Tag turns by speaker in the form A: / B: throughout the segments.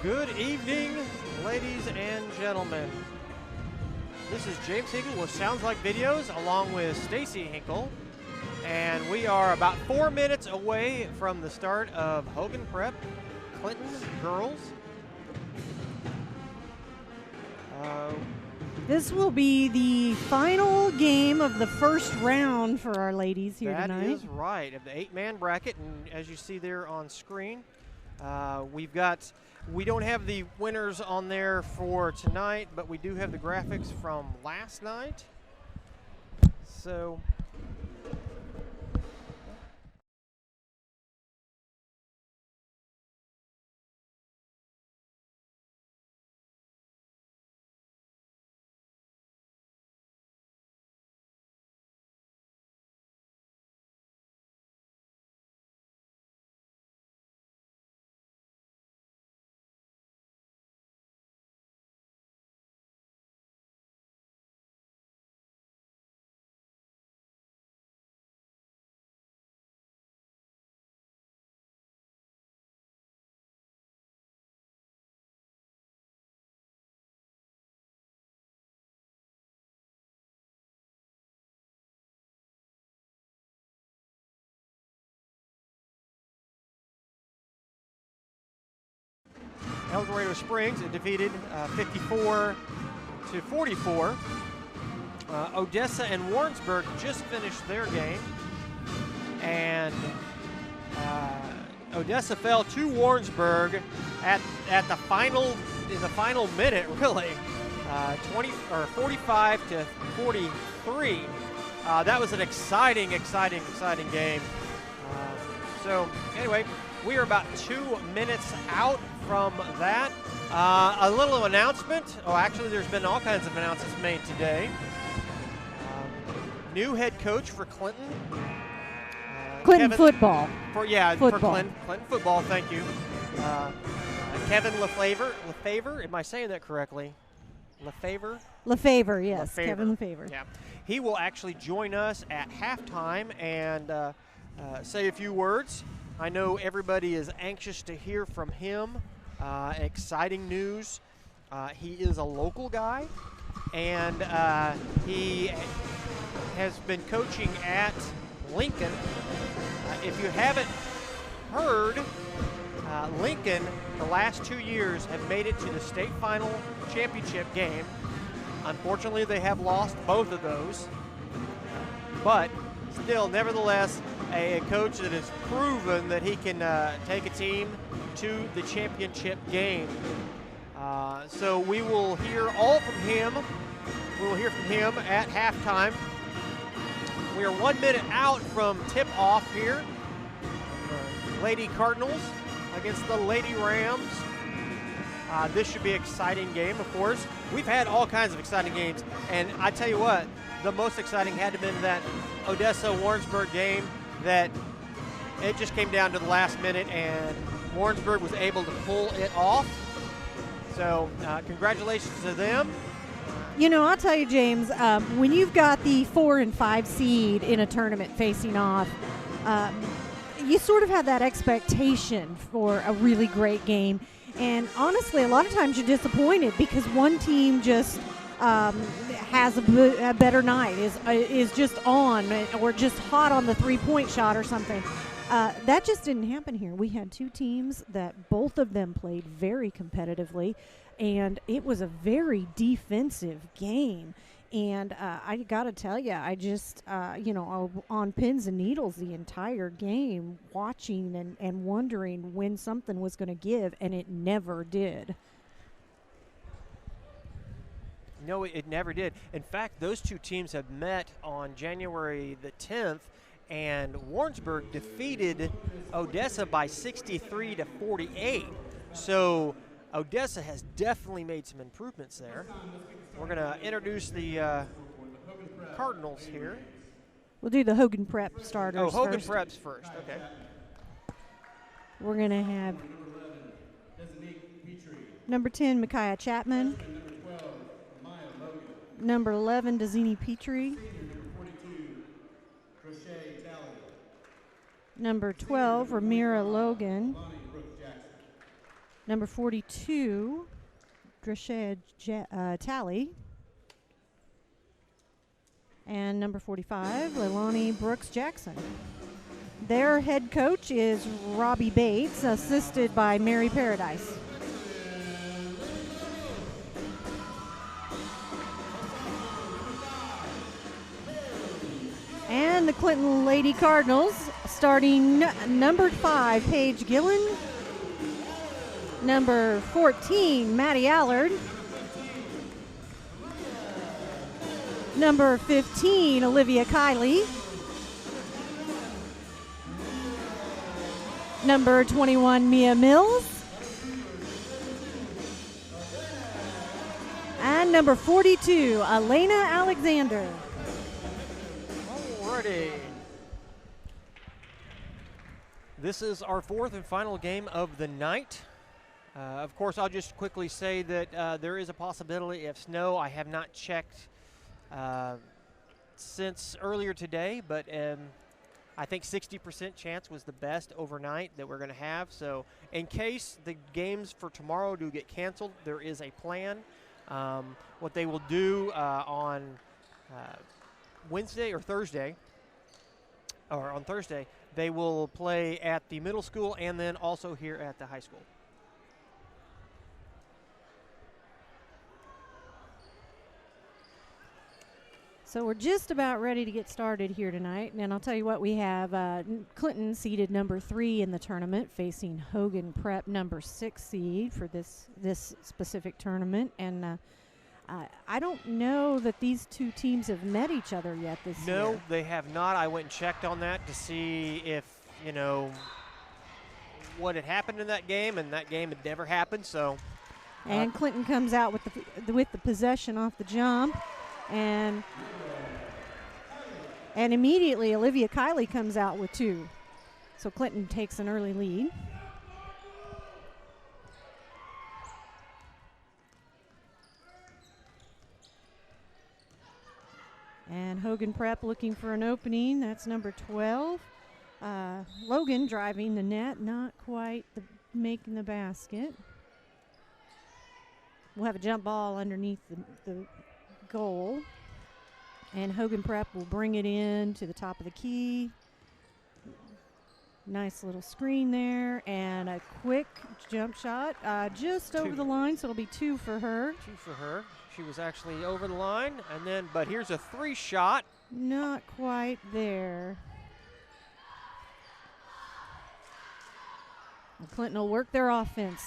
A: Good evening, ladies and gentlemen. This is James Hinkle with Sounds Like Videos along with Stacy Hinkle. And we are about 4 minutes away from the start of Hogan Prep Clinton Girls.
B: This will be the final game of the first round for our ladies here tonight.
A: That is right, of the 8-man bracket. And as you see there on screen, we don't have the winners on there for tonight, but we do have the graphics from last night. So Dorado Springs defeated 54-44. Odessa and Warrensburg just finished their game, and Odessa fell to Warrensburg at the final minute, really, 45-43. That was an exciting game. So anyway, we are about 2 minutes out from that. A little announcement. Oh, actually, there's been all kinds of announcements made today. New head coach for Clinton.
B: Clinton football.
A: For Clinton football. Thank you, Kevin Lefevre. Am I saying that correctly? Lefevre,
B: yes.
A: Lefevre.
B: Kevin Lefevre.
A: Yeah, he will actually join us at halftime and say a few words. I know everybody is anxious to hear from him. Exciting news. He is a local guy, and he has been coaching at Lincoln. If you haven't heard, Lincoln, the last 2 years, have made it to the state final championship game. Unfortunately, they have lost both of those. But still, nevertheless, a coach that has proven that he can take a team to the championship game. So we will hear all from him. We will hear from him at halftime. We are 1 minute out from tip-off here. Lady Cardinals against the Lady Rams. This should be an exciting game, of course. We've had all kinds of exciting games, and I tell you what, the most exciting had to have been that Odessa-Warrensburg game that it just came down to the last minute, and Warrensburg was able to pull it off. So congratulations to them.
B: You know, I'll tell you, James, when you've got the 4 and 5 seed in a tournament facing off, you sort of have that expectation for a really great game. And honestly, a lot of times you're disappointed because one team just has a better night, is just on or just hot on the three-point shot or something. That just didn't happen here. We had two teams that both of them played very competitively, and it was a very defensive game. And I got to tell you, I just, on pins and needles the entire game, watching and wondering when something was going to give, and it never did.
A: No, it never did. In fact, those two teams have met on January the 10th, and Warrensburg defeated Odessa by 63-48. So Odessa has definitely made some improvements there. We're going to introduce the Cardinals here.
B: We'll do the Hogan Prep starters first.
A: Oh, Hogan Preps first, okay.
B: We're going to have number 10, Micaiah Chapman. Number 11, Dazini Petrie. Number 12, Ramira Logan. Number 42, Dresha Talley. And number 45, Leilani Brooks Jackson. Their head coach is Robbie Bates, assisted by Mary Paradise. And the Clinton Lady Cardinals, starting number 5, Paige Gillen. Number 14, Maddie Allard. Number 15, Olivia Kiley. Number 21, Mia Mills. And number 42, Elena Alexander.
A: Alrighty. This is our 4th and final game of the night. Of course, I'll just quickly say that there is a possibility of snow. I have not checked since earlier today, but I think 60% chance was the best overnight that we're going to have. So in case the games for tomorrow do get canceled, there is a plan. What they will do on Wednesday or Thursday, or on Thursday, they will play at the middle school and then also here at the high school.
B: So we're just about ready to get started here tonight. And I'll tell you what, we have Clinton seeded number 3 in the tournament, facing Hogan Prep number 6 seed for this specific tournament. And I don't know that these two teams have met each other yet this year.
A: No, they have not. I went and checked on that to see if, you know, what had happened in that game, and that game had never happened. So,
B: and Clinton comes out with the possession off the jump, and immediately Olivia Kiley comes out with 2. So Clinton takes an early lead. And Hogan Prep looking for an opening. That's number 12. Logan driving the net, not quite making the basket. We'll have a jump ball underneath the goal. And Hogan Prep will bring it in to the top of the key. Nice little screen there. And a quick jump shot just over the line, so it'll be 2 for her.
A: 2 for her. She was actually over the line, and then, but here's a 3 shot.
B: Not quite there. And Clinton will work their offense.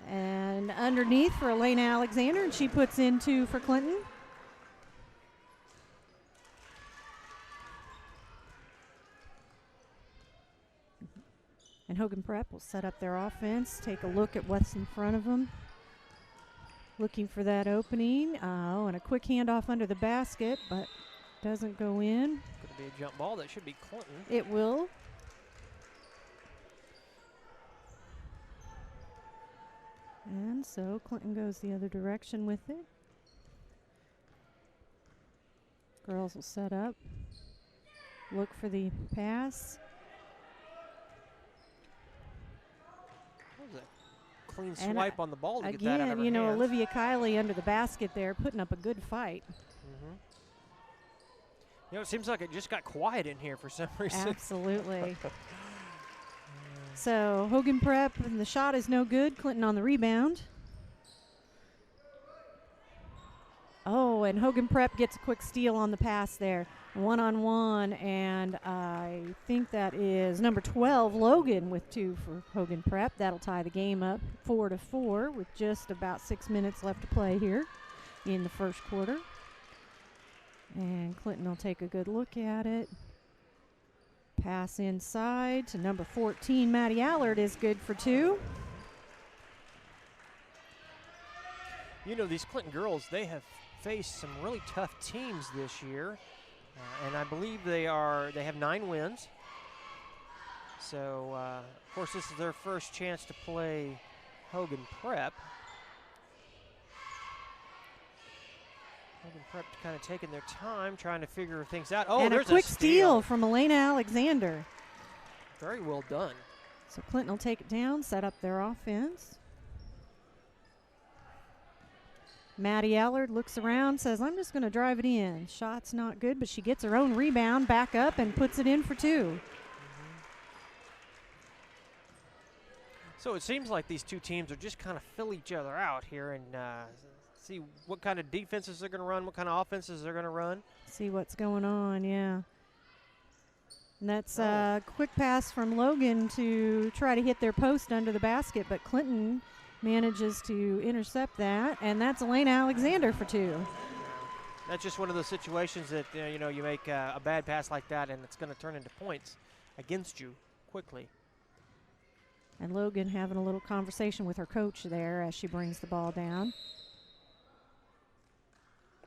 B: And underneath for Elena Alexander, and she puts in 2 for Clinton. And Hogan Prep will set up their offense, take a look at what's in front of them. Looking for that opening. And a quick handoff under the basket, but doesn't go in.
A: It's going to be a jump ball. That should be Clinton.
B: It will. And so Clinton goes the other direction with it. Girls will set up. Look for the pass.
A: Clean swipe on the ball to
B: again,
A: get that out of her
B: you know,
A: hands.
B: Olivia Kiley under the basket there, putting up a good fight.
A: Mm-hmm. You know, it seems like it just got quiet in here for some reason.
B: Absolutely. So Hogan Prep, and the shot is no good. Clinton on the rebound. Oh, and Hogan Prep gets a quick steal on the pass there. 1-on-1, and I think that is number 12, Logan, with 2 for Hogan Prep. That'll tie the game up 4-4 with just about 6 minutes left to play here in the first quarter. And Clinton will take a good look at it. Pass inside to number 14, Maddie Allard, is good for 2.
A: You know, these Clinton girls, they have faced some really tough teams this year. And I believe they have 9 wins. So, of course, this is their first chance to play Hogan Prep. Hogan Prep kind of taking their time, trying to figure things out. Oh,
B: and
A: there's
B: a quick steal from Elena Alexander.
A: Very well done.
B: So Clinton will take it down, set up their offense. Maddie Allard looks around, says, I'm just going to drive it in. Shot's not good, but she gets her own rebound, back up, and puts it in for 2.
A: So it seems like these two teams are just kind of fill each other out here and see what kind of defenses they're going to run, what kind of offenses they're going to run.
B: See what's going on, yeah. And that's a quick pass from Logan to try to hit their post under the basket, but Clinton manages to intercept that, and that's Elena Alexander for 2.
A: That's just one of those situations that, you make a bad pass like that, and it's going to turn into points against you quickly.
B: And Logan having a little conversation with her coach there as she brings the ball down.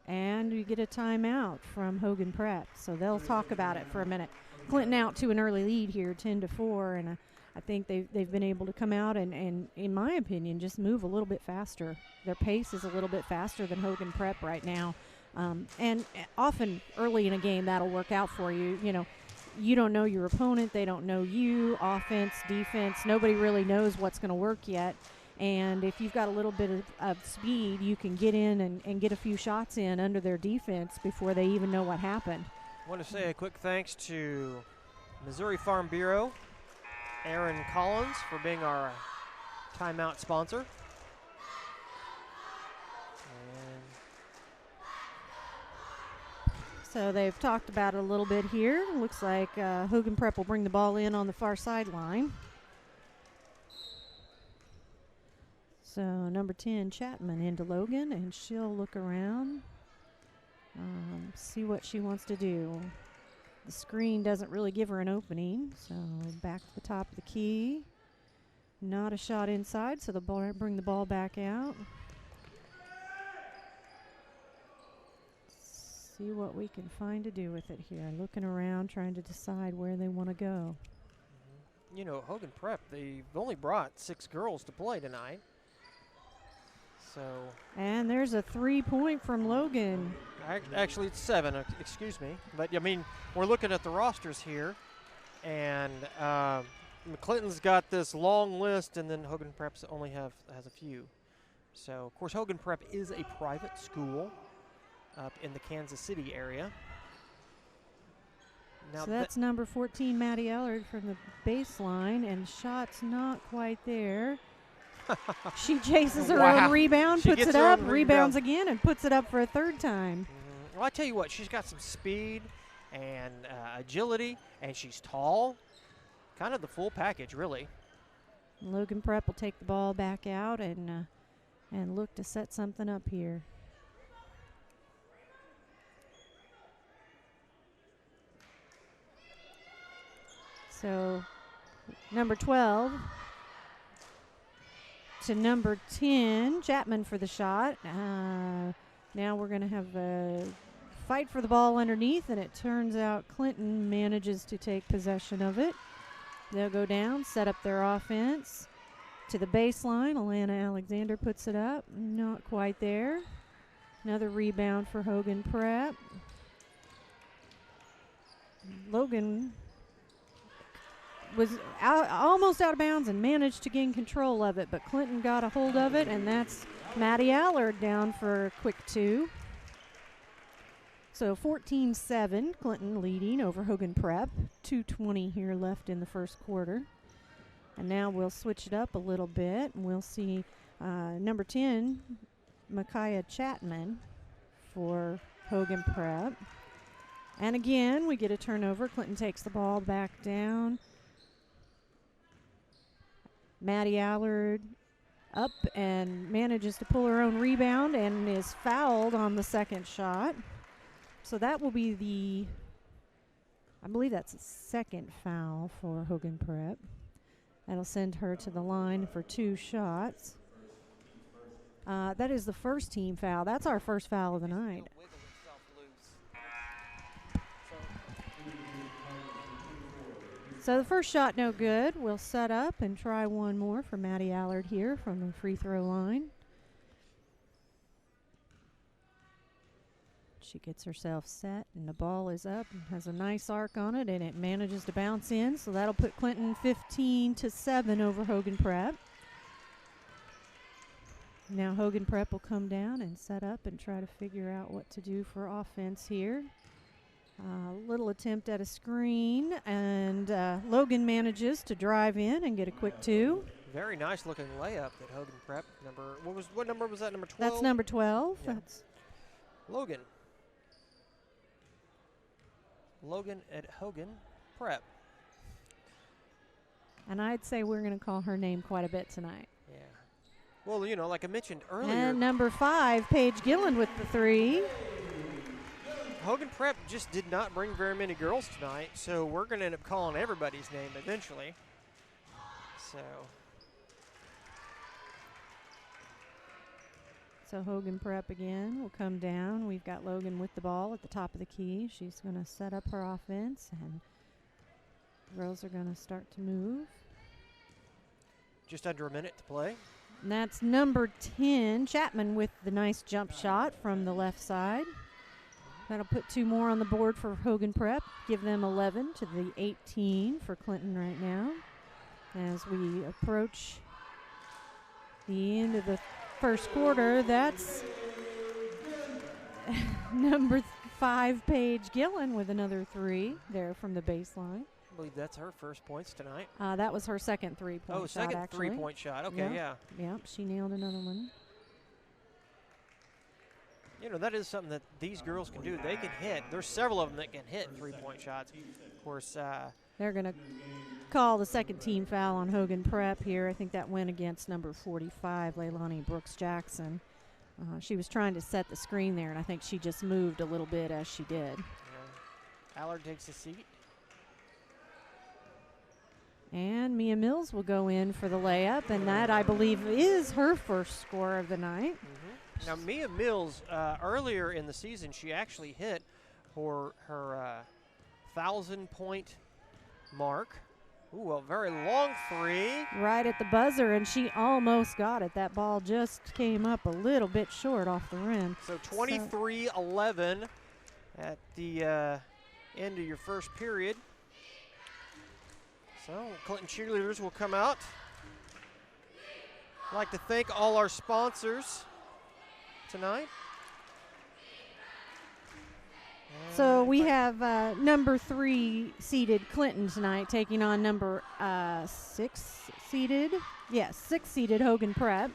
B: And we get a timeout from Hogan Prep, so they'll talk about it for a minute. Clinton out to an early lead here, 10-4, and I think they've been able to come out and, in my opinion, just move a little bit faster. Their pace is a little bit faster than Hogan Prep right now. And often early in a game that'll work out for you. You don't know your opponent. They don't know you. Offense, defense, nobody really knows what's going to work yet. And if you've got a little bit of speed, you can get in and get a few shots in under their defense before they even know what happened.
A: I want to say a quick thanks to Missouri Farm Bureau, Aaron Collins, for being our timeout sponsor.
B: So they've talked about it a little bit here. Looks like Hogan Prep will bring the ball in on the far sideline. So number 10, Chapman, into Logan, and she'll look around, see what she wants to do. The screen doesn't really give her an opening, so back to the top of the key. Not a shot inside, so they'll bring the ball back out. See what we can find to do with it here. Looking around, trying to decide where they want to go.
A: Hogan Prep, they've only brought 6 girls to play tonight.
B: And there's a 3-point from Logan.
A: Actually, it's 7, excuse me. But, we're looking at the rosters here. And Clinton's got this long list, and then Hogan Prep only has a few. So, of course, Hogan Prep is a private school up in the Kansas City area.
B: Now so that's number 14, Maddie Ellard, from the baseline, and shot's not quite there. She chases her own rebound, puts it up, rebounds again, and puts it up for a 3rd time.
A: Well, I tell you what, she's got some speed and agility, and she's tall. Kind of the full package, really.
B: Logan Prep will take the ball back out and look to set something up here. So number 12 to number 10, Chapman for the shot. Now we're going to have a fight for the ball underneath, and it turns out Clinton manages to take possession of it. They'll go down, set up their offense to the baseline. Alana Alexander puts it up. Not quite there. Another rebound for Hogan Prep. Logan was almost out of bounds and managed to gain control of it, but Clinton got a hold of it, and that's Maddie Allard down for a quick 2. So 14-7, Clinton leading over Hogan Prep. 2:20 here left in the first quarter. And now we'll switch it up a little bit, and we'll see number 10, Micaiah Chapman for Hogan Prep. And again, we get a turnover. Clinton takes the ball back down. Maddie Allard up and manages to pull her own rebound and is fouled on the second shot. So that will be I believe that's the 2nd foul for Hogan Prep. That'll send her to the line for 2 shots. That is the first team foul. That's our first foul of the night. So the first shot no good. We'll set up and try one more for Maddie Allard here from the free throw line. She gets herself set, and the ball is up and has a nice arc on it, and it manages to bounce in. So that'll put Clinton 15-7 over Hogan Prep. Now Hogan Prep will come down and set up and try to figure out what to do for offense here. Little attempt at a screen, and Logan manages to drive in and get a quick 2.
A: Very nice looking layup that Hogan Prep. What number was that? Number 12?
B: That's number 12.
A: Yeah.
B: That's
A: Logan at Hogan Prep.
B: And I'd say we're going to call her name quite a bit tonight.
A: Yeah. Well, you know, like I mentioned earlier.
B: And number 5, Paige Gillen with the 3.
A: Hogan Prep just did not bring very many girls tonight, so we're going to end up calling everybody's name eventually.
B: So Hogan Prep again will come down. We've got Logan with the ball at the top of the key. She's going to set up her offense, and girls are going to start to move.
A: Just under a minute to play.
B: And that's number 10, Chapman, with the nice jump shot from the left side. That'll put 2 more on the board for Hogan Prep, give them 11 to the 18 for Clinton right now. As we approach the end of the first quarter, that's number 5, Paige Gillen, with another 3 there from the baseline.
A: I believe that's her first points tonight.
B: That was her second 3-point shot,
A: second
B: actually.
A: 3-point shot. Okay, yeah.
B: Yep, she nailed another one.
A: You know, that is something that these girls can do. They can hit. There's several of them that can hit 3-point shots. Of course,
B: they're going to call the second team foul on Hogan Prep here. I think that went against number 45, Leilani Brooks-Jackson. She was trying to set the screen there, and I think she just moved a little bit as she did.
A: Yeah. Allard takes a seat.
B: And Mia Mills will go in for the layup, and that, I believe, is her first score of the night.
A: Mm-hmm. Now, Mia Mills, earlier in the season, she actually hit her 1,000-point mark. Ooh, a very long 3.
B: Right at the buzzer, and she almost got it. That ball just came up a little bit short off the rim.
A: So 23-11 at the end of your first period. So Clinton cheerleaders will come out. I'd like to thank all our sponsors tonight.
B: So we have number 3 seeded Clinton tonight taking on number 6 seeded. Yes, 6 seeded Hogan Prep.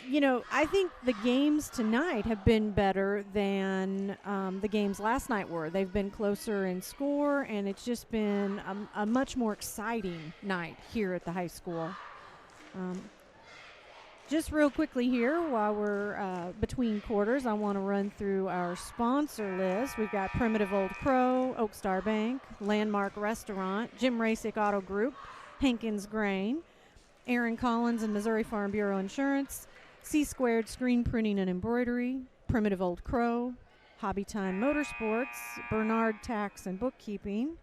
B: You know, I think the games tonight have been better than the games last night were. They've been closer in score, and it's just been a much more exciting night here at the high school. Just real quickly here, while we're between quarters, I want to run through our sponsor list. We've got Primitive Old Crow, Oak Star Bank, Landmark Restaurant, Jim Rasick Auto Group, Hankins Grain, Aaron Collins and Missouri Farm Bureau Insurance, C-Squared Screen Printing and Embroidery, Primitive Old Crow, Hobby Time Motorsports, Bernard Tax and Bookkeeping,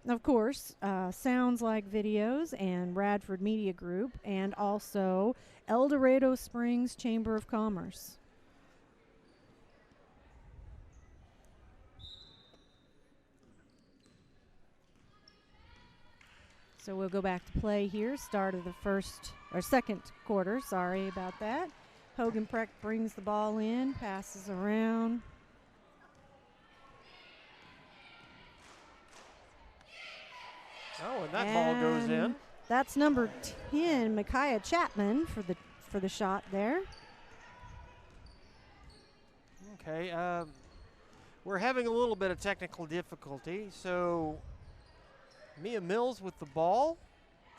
B: of course, Sounds Like Videos and Radford Media Group, and also El Dorado Springs Chamber of Commerce. So we'll go back to play here. Start of the second quarter. Sorry about that. Hogan Prep brings the ball in, passes around.
A: Oh, and that ball goes in.
B: That's number 10, Micaiah Chapman, for the shot there.
A: Okay, we're having a little bit of technical difficulty. So Mia Mills with the ball,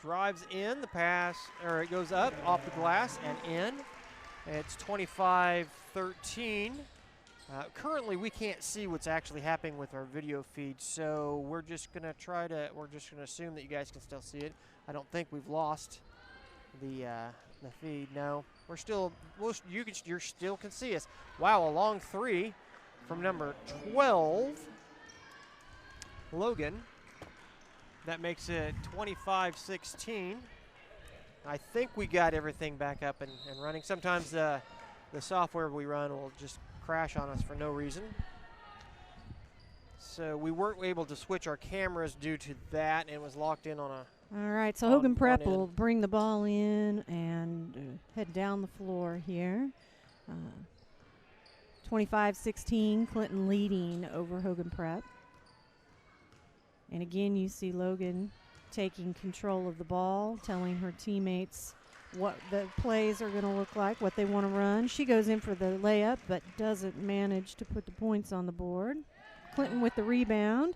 A: drives in the pass, or it goes up off the glass and in. It's 25-13. Currently, we can't see what's actually happening with our video feed, so we're just gonna assume that you guys can still see it. I don't think we've lost the feed. No, you still can see us. Wow, a long 3 from number 12, Logan. That makes it 25-16. I think we got everything back up and running. Sometimes the software we run will just crash on us for no reason. So we weren't able to switch our cameras due to that, and it was locked in on a.
B: All right, so Hogan Prep will bring the ball in and head down the floor here. 25-16, Clinton leading over Hogan Prep. And again, you see Logan taking control of the ball, telling her teammates what the plays are going to look like, what they want to run. She goes in for the layup, but doesn't manage to put the points on the board. Clinton with the rebound.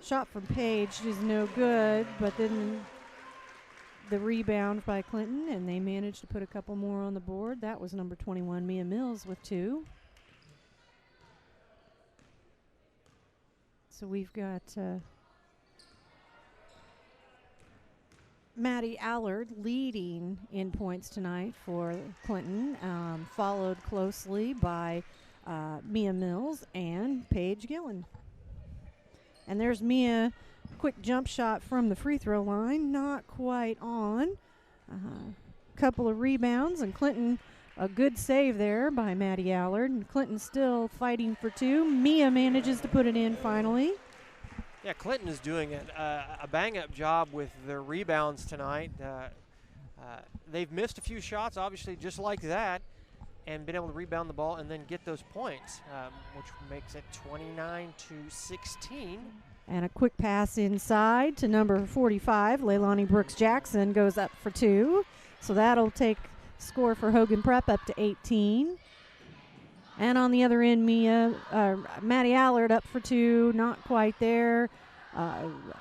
B: Shot from Page is no good, but then the rebound by Clinton, and they managed to put a couple more on the board. That was number 21, Mia Mills, with 2. So we've got Maddie Allard leading in points tonight for Clinton, followed closely by Mia Mills and Paige Gillen. And there's Mia, quick jump shot from the free throw line, not quite on. Couple of rebounds, and Clinton, a good save there by Maddie Allard. And Clinton still fighting for 2. Mia manages to put it in finally.
A: Yeah, Clinton is doing a bang-up job with their rebounds tonight. They've missed a few shots, obviously, just like that, and been able to rebound the ball and then get those points, which makes it 29-16.
B: And a quick pass inside to number 45, Leilani Brooks-Jackson, goes up for 2. So that'll take score for Hogan Prep up to 18. And on the other end, Maddie Allard up for 2, not quite there.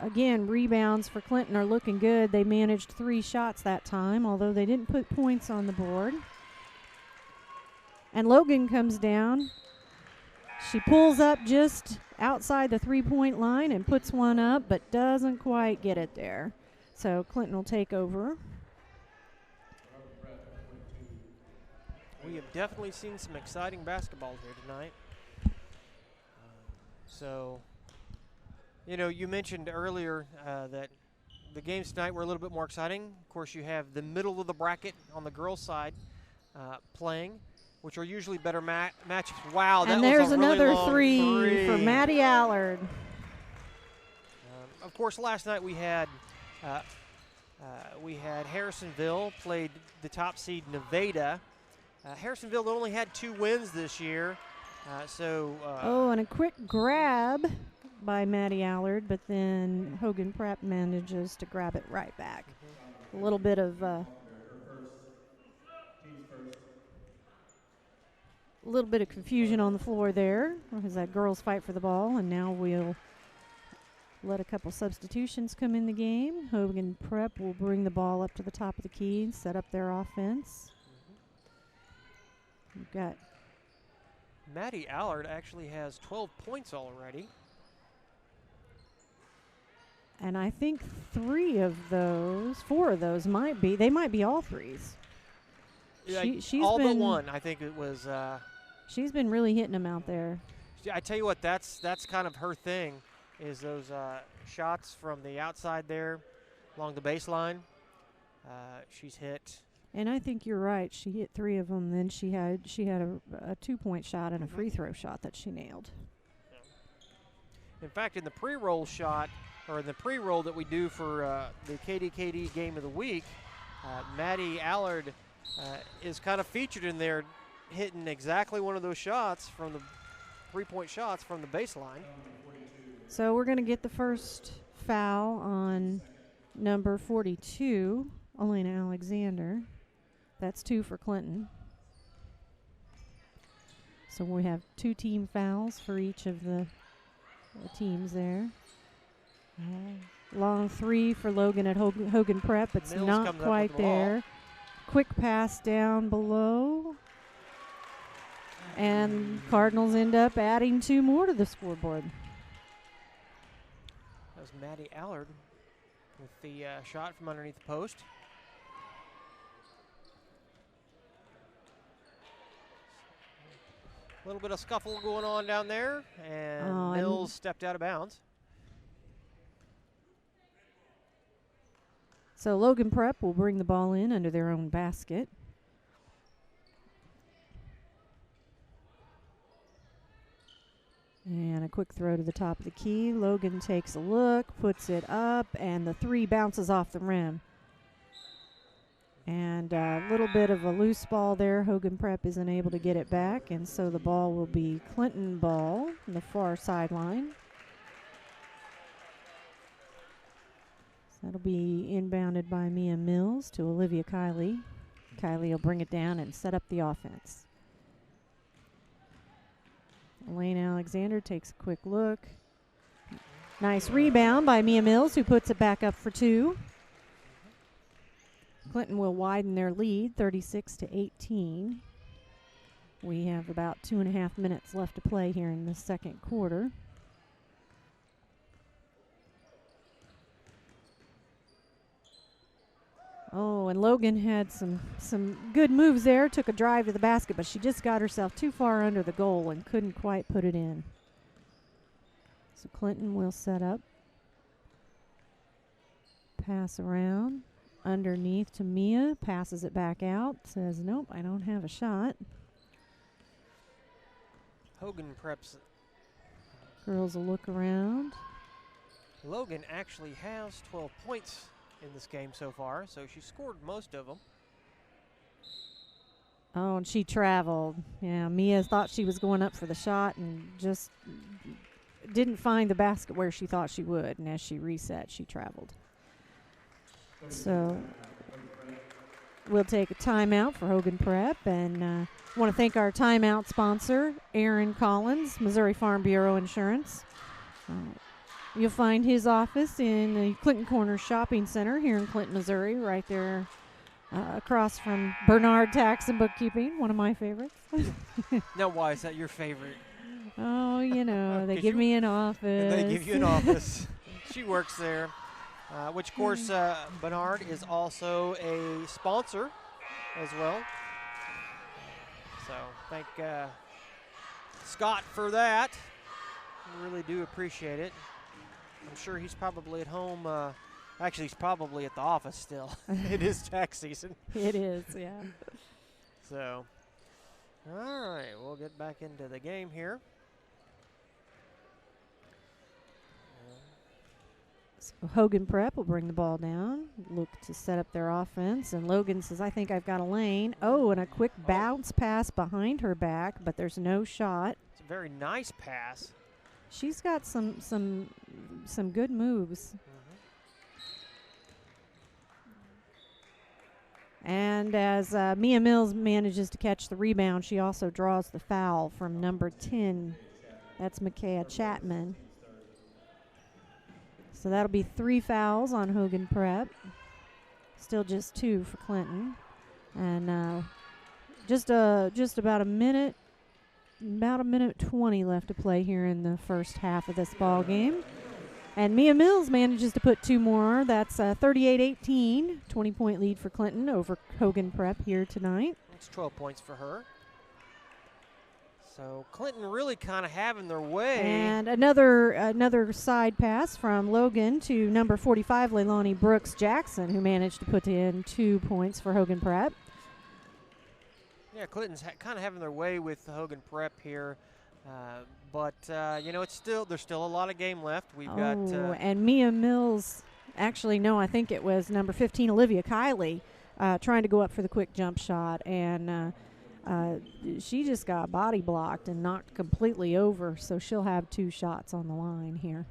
B: Again, rebounds for Clinton are looking good. They managed 3 shots that time, although they didn't put points on the board. And Logan comes down. She pulls up just outside the 3-point line and puts one up, but doesn't quite get it there. So Clinton will take over.
A: We have definitely seen some exciting basketball here tonight. You mentioned earlier that the games tonight were a little bit more exciting. Of course, you have the middle of the bracket on the girls' side playing, which are usually better matchups. Wow, that was a really long
B: And there's another three for Maddie Allard.
A: Of course, last night we had Harrisonville played the top seed Nevada. Harrisonville only had 2 wins this year,
B: and a quick grab by Maddie Allard, but then Hogan Prep manages to grab it right back. A little bit of confusion on the floor there as that girls fight for the ball, and now we'll let a couple substitutions come in the game. Hogan Prep will bring the ball up to the top of the key and set up their offense. We've got
A: Maddie Allard actually has 12 points already.
B: And I think 4 of those might be all threes.
A: She's all but one. I think it was.
B: She's been really hitting them out there.
A: I tell you what, that's kind of her thing, is those shots from the outside there along the baseline. She's hit.
B: And I think you're right. She hit 3 of them. Then she had a 2-point shot and a free throw shot that she nailed.
A: Yeah. In fact, in the pre-roll shot, or in the pre-roll that we do for the KDKD Game of the Week, Maddie Allard is kind of featured in there, hitting exactly one of those shots from the 3-point shots from the baseline.
B: So we're going to get the first foul on number 42, Elena Alexander. That's 2 for Clinton. So we have 2 team fouls for each of the teams there. Long 3 for Logan at Hogan Prep. It's
A: Mills
B: not quite there. Quick pass down below. And Cardinals end up adding 2 more to the scoreboard.
A: That was Maddie Allard with the shot from underneath the post. A little bit of scuffle going on down there, and Mills stepped out of bounds.
B: So Logan Prep will bring the ball in under their own basket. And a quick throw to the top of the key. Logan takes a look, puts it up, and the three bounces off the rim. And a little bit of a loose ball there. Hogan Prep isn't able to get it back, and so the ball will be Clinton ball on the far sideline. So that'll be inbounded by Mia Mills to Olivia Kiley. Kiley will bring it down and set up the offense. Elaine Alexander takes a quick look. Nice rebound by Mia Mills, who puts it back up for two. Clinton will widen their lead, 36-18. We have about 2.5 minutes left to play here in the second quarter. Oh, and Logan had some good moves there. Took a drive to the basket, but she just got herself too far under the goal and couldn't quite put it in. So Clinton will set up. Pass around. Underneath to Mia. Passes it back out. Says, nope, I don't have a shot.
A: Hogan Preps.
B: Girls will look around.
A: Logan actually has 12 points in this game so far, so she scored most of them.
B: Oh, and she traveled. Yeah, Mia thought she was going up for the shot and just didn't find the basket where she thought she would, and as she reset, she traveled. So we'll take a timeout for Hogan Prep, and want to thank our timeout sponsor, Aaron Collins, Missouri Farm Bureau Insurance. You'll find his office in the Clinton Corner Shopping Center here in Clinton, Missouri, right there across from Bernard Tax and Bookkeeping, one of my favorites.
A: Now, why is that your favorite?
B: Oh, you know, they give me an office.
A: They give you an office. She works there, which, of course, Bernard is also a sponsor as well. So thank Scott for that. We really do appreciate it. I'm sure he's probably at home. Actually, he's probably at the office still. It is tax season.
B: It is, yeah.
A: So, all right, we'll get back into the game here.
B: So Hogan Prep will bring the ball down, look to set up their offense, and Logan says, I think I've got a lane. Oh, and a quick bounce pass behind her back, but there's no shot.
A: It's a very nice pass.
B: She's got some good moves. And as Mia Mills manages to catch the rebound, she also draws the foul from number 10. That's Micaiah Chapman. So that'll be 3 fouls on Hogan Prep. Still just 2 for Clinton. And just about a minute 20 left to play here in the first half of this ball game. And Mia Mills manages to put 2 more. That's 38-18, 20-point lead for Clinton over Hogan Prep here tonight.
A: It's 12 points for her. So Clinton really kind of having their way.
B: And another side pass from Logan to number 45, Leilani Brooks Jackson, who managed to put in 2 points for Hogan Prep.
A: Yeah, Clinton's kind of having their way with the Hogan Prep here. But you know, there's still a lot of game left. We've got
B: and Mia Mills, actually no, I think it was number 15, Olivia Kiley, trying to go up for the quick jump shot, and she just got body blocked and knocked completely over, so she'll have 2 shots on the line here.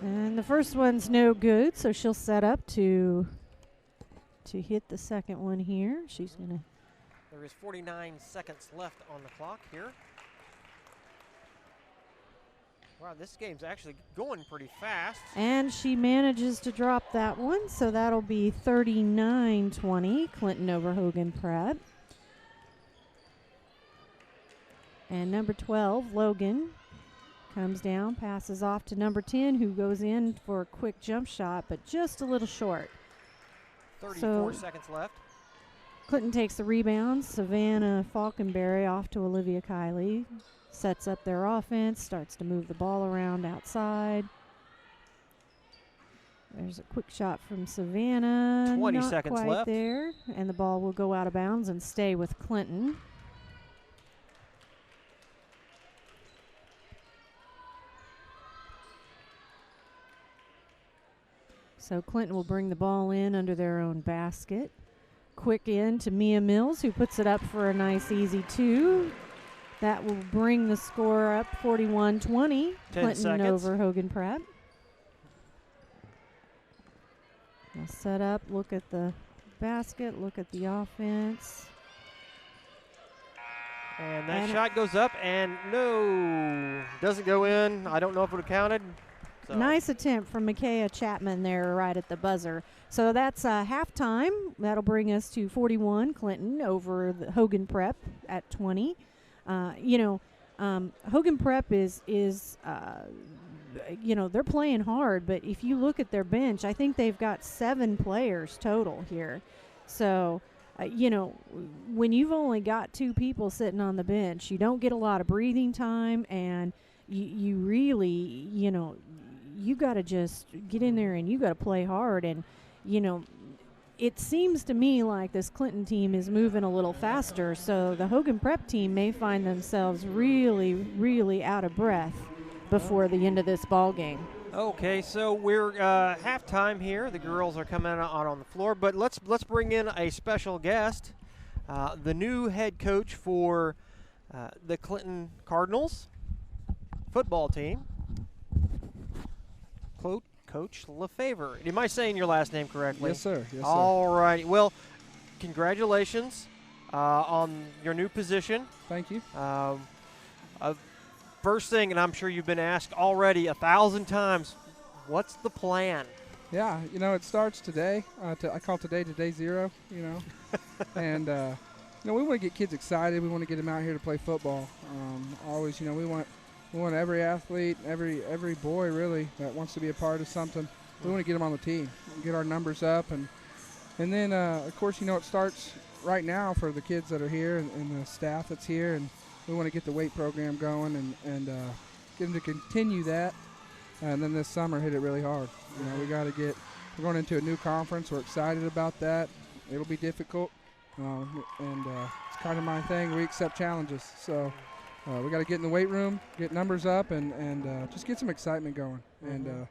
B: And the first one's no good, so she'll set up to hit the second one here. She's going to.
A: There is 49 seconds left on the clock here. Wow, this game's actually going pretty fast.
B: And she manages to drop that one, so that'll be 39-20, Clinton over Hogan Prep. And number 12, Logan, comes down, passes off to number 10, who goes in for a quick jump shot, but just a little short.
A: 34 seconds left.
B: Clinton takes the rebound. Savannah Falconberry off to Olivia Kiley. Sets up their offense, starts to move the ball around outside. There's a quick shot from Savannah.
A: 20
B: Not
A: seconds
B: quite
A: left.
B: there. And the ball will go out of bounds and stay with Clinton. So Clinton will bring the ball in under their own basket. Quick in to Mia Mills, who puts it up for a nice easy 2. That will bring the score up 41-20.
A: 10
B: Clinton
A: seconds.
B: over Hogan Prep. They'll set up, look at the basket, look at the offense.
A: And that shot goes up, and no, doesn't go in. I don't know if it would have counted. So.
B: Nice attempt from Micaiah Chapman there right at the buzzer. So that's halftime. That'll bring us to 41, Clinton over the Hogan Prep at 20. Hogan Prep is they're playing hard, but if you look at their bench, I think they've got 7 players total here. So, when you've only got 2 people sitting on the bench, you don't get a lot of breathing time, and you really, you got to just get in there and you got to play hard. And, it seems to me like this Clinton team is moving a little faster, so the Hogan Prep team may find themselves really, really out of breath before the end of this ball game.
A: Okay, so we're halftime here. The girls are coming out on the floor, but let's bring in a special guest, the new head coach for the Clinton Cardinals football team, Coach LeFevre. Am I saying your last name correctly?
C: Yes, sir. Yes, sir.
A: All right. Well, congratulations on your new position.
C: Thank you.
A: First thing, and I'm sure you've been asked already 1,000 times, what's the plan?
C: Yeah, it starts today. I call today zero, And, we want to get kids excited. We want to get them out here to play football. Always, we want every athlete, every boy really that wants to be a part of something. We want to get them on the team, get our numbers up, and then of course it starts right now for the kids that are here and the staff that's here, and we want to get the weight program going and get them to continue that, and then this summer hit it really hard. We're going into a new conference. We're excited about that. It'll be difficult, and it's kind of my thing. We accept challenges, so. We got to get in the weight room, get numbers up, and just get some excitement going. And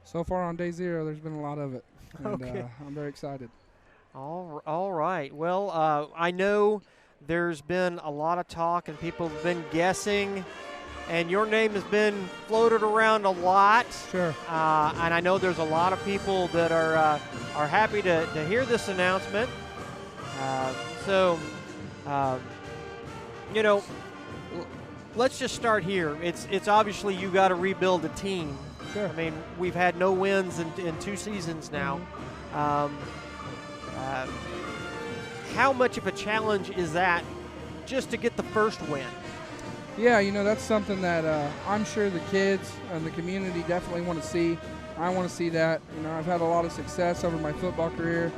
C: so far on day 0, there's been a lot of it. And
A: okay.
C: I'm very excited.
A: All right. Well, I know there's been a lot of talk and people have been guessing, and your name has been floated around a lot.
C: Sure.
A: And I know there's a lot of people that are happy to hear this announcement. Let's just start here. It's obviously you got to rebuild a team.
C: Sure.
A: I mean, we've had no wins in 2 seasons now. How much of a challenge is that just to get the first win?
C: Yeah, that's something that I'm sure the kids and the community definitely want to see. I want to see that. I've had a lot of success over my football career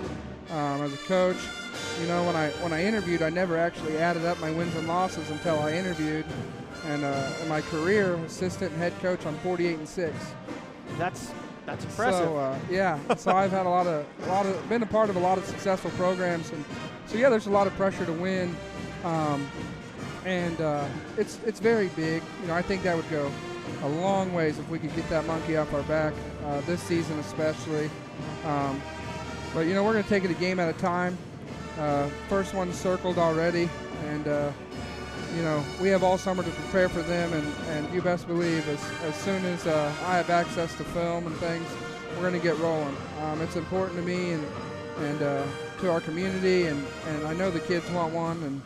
C: as a coach. When I interviewed, I never actually added up my wins and losses until I interviewed. And in my career, assistant and head coach, I'm 48-6.
A: That's impressive.
C: So so I've had been a part of a lot of successful programs, and so there's a lot of pressure to win, and it's very big. I think that would go a long ways if we could get that monkey off our back this season, especially. But we're going to take it a game at a time. First one's circled already, and we have all summer to prepare for them, and you best believe as soon as I have access to film and things, we're going to get rolling. It's important to me and to our community, and I know the kids want one, and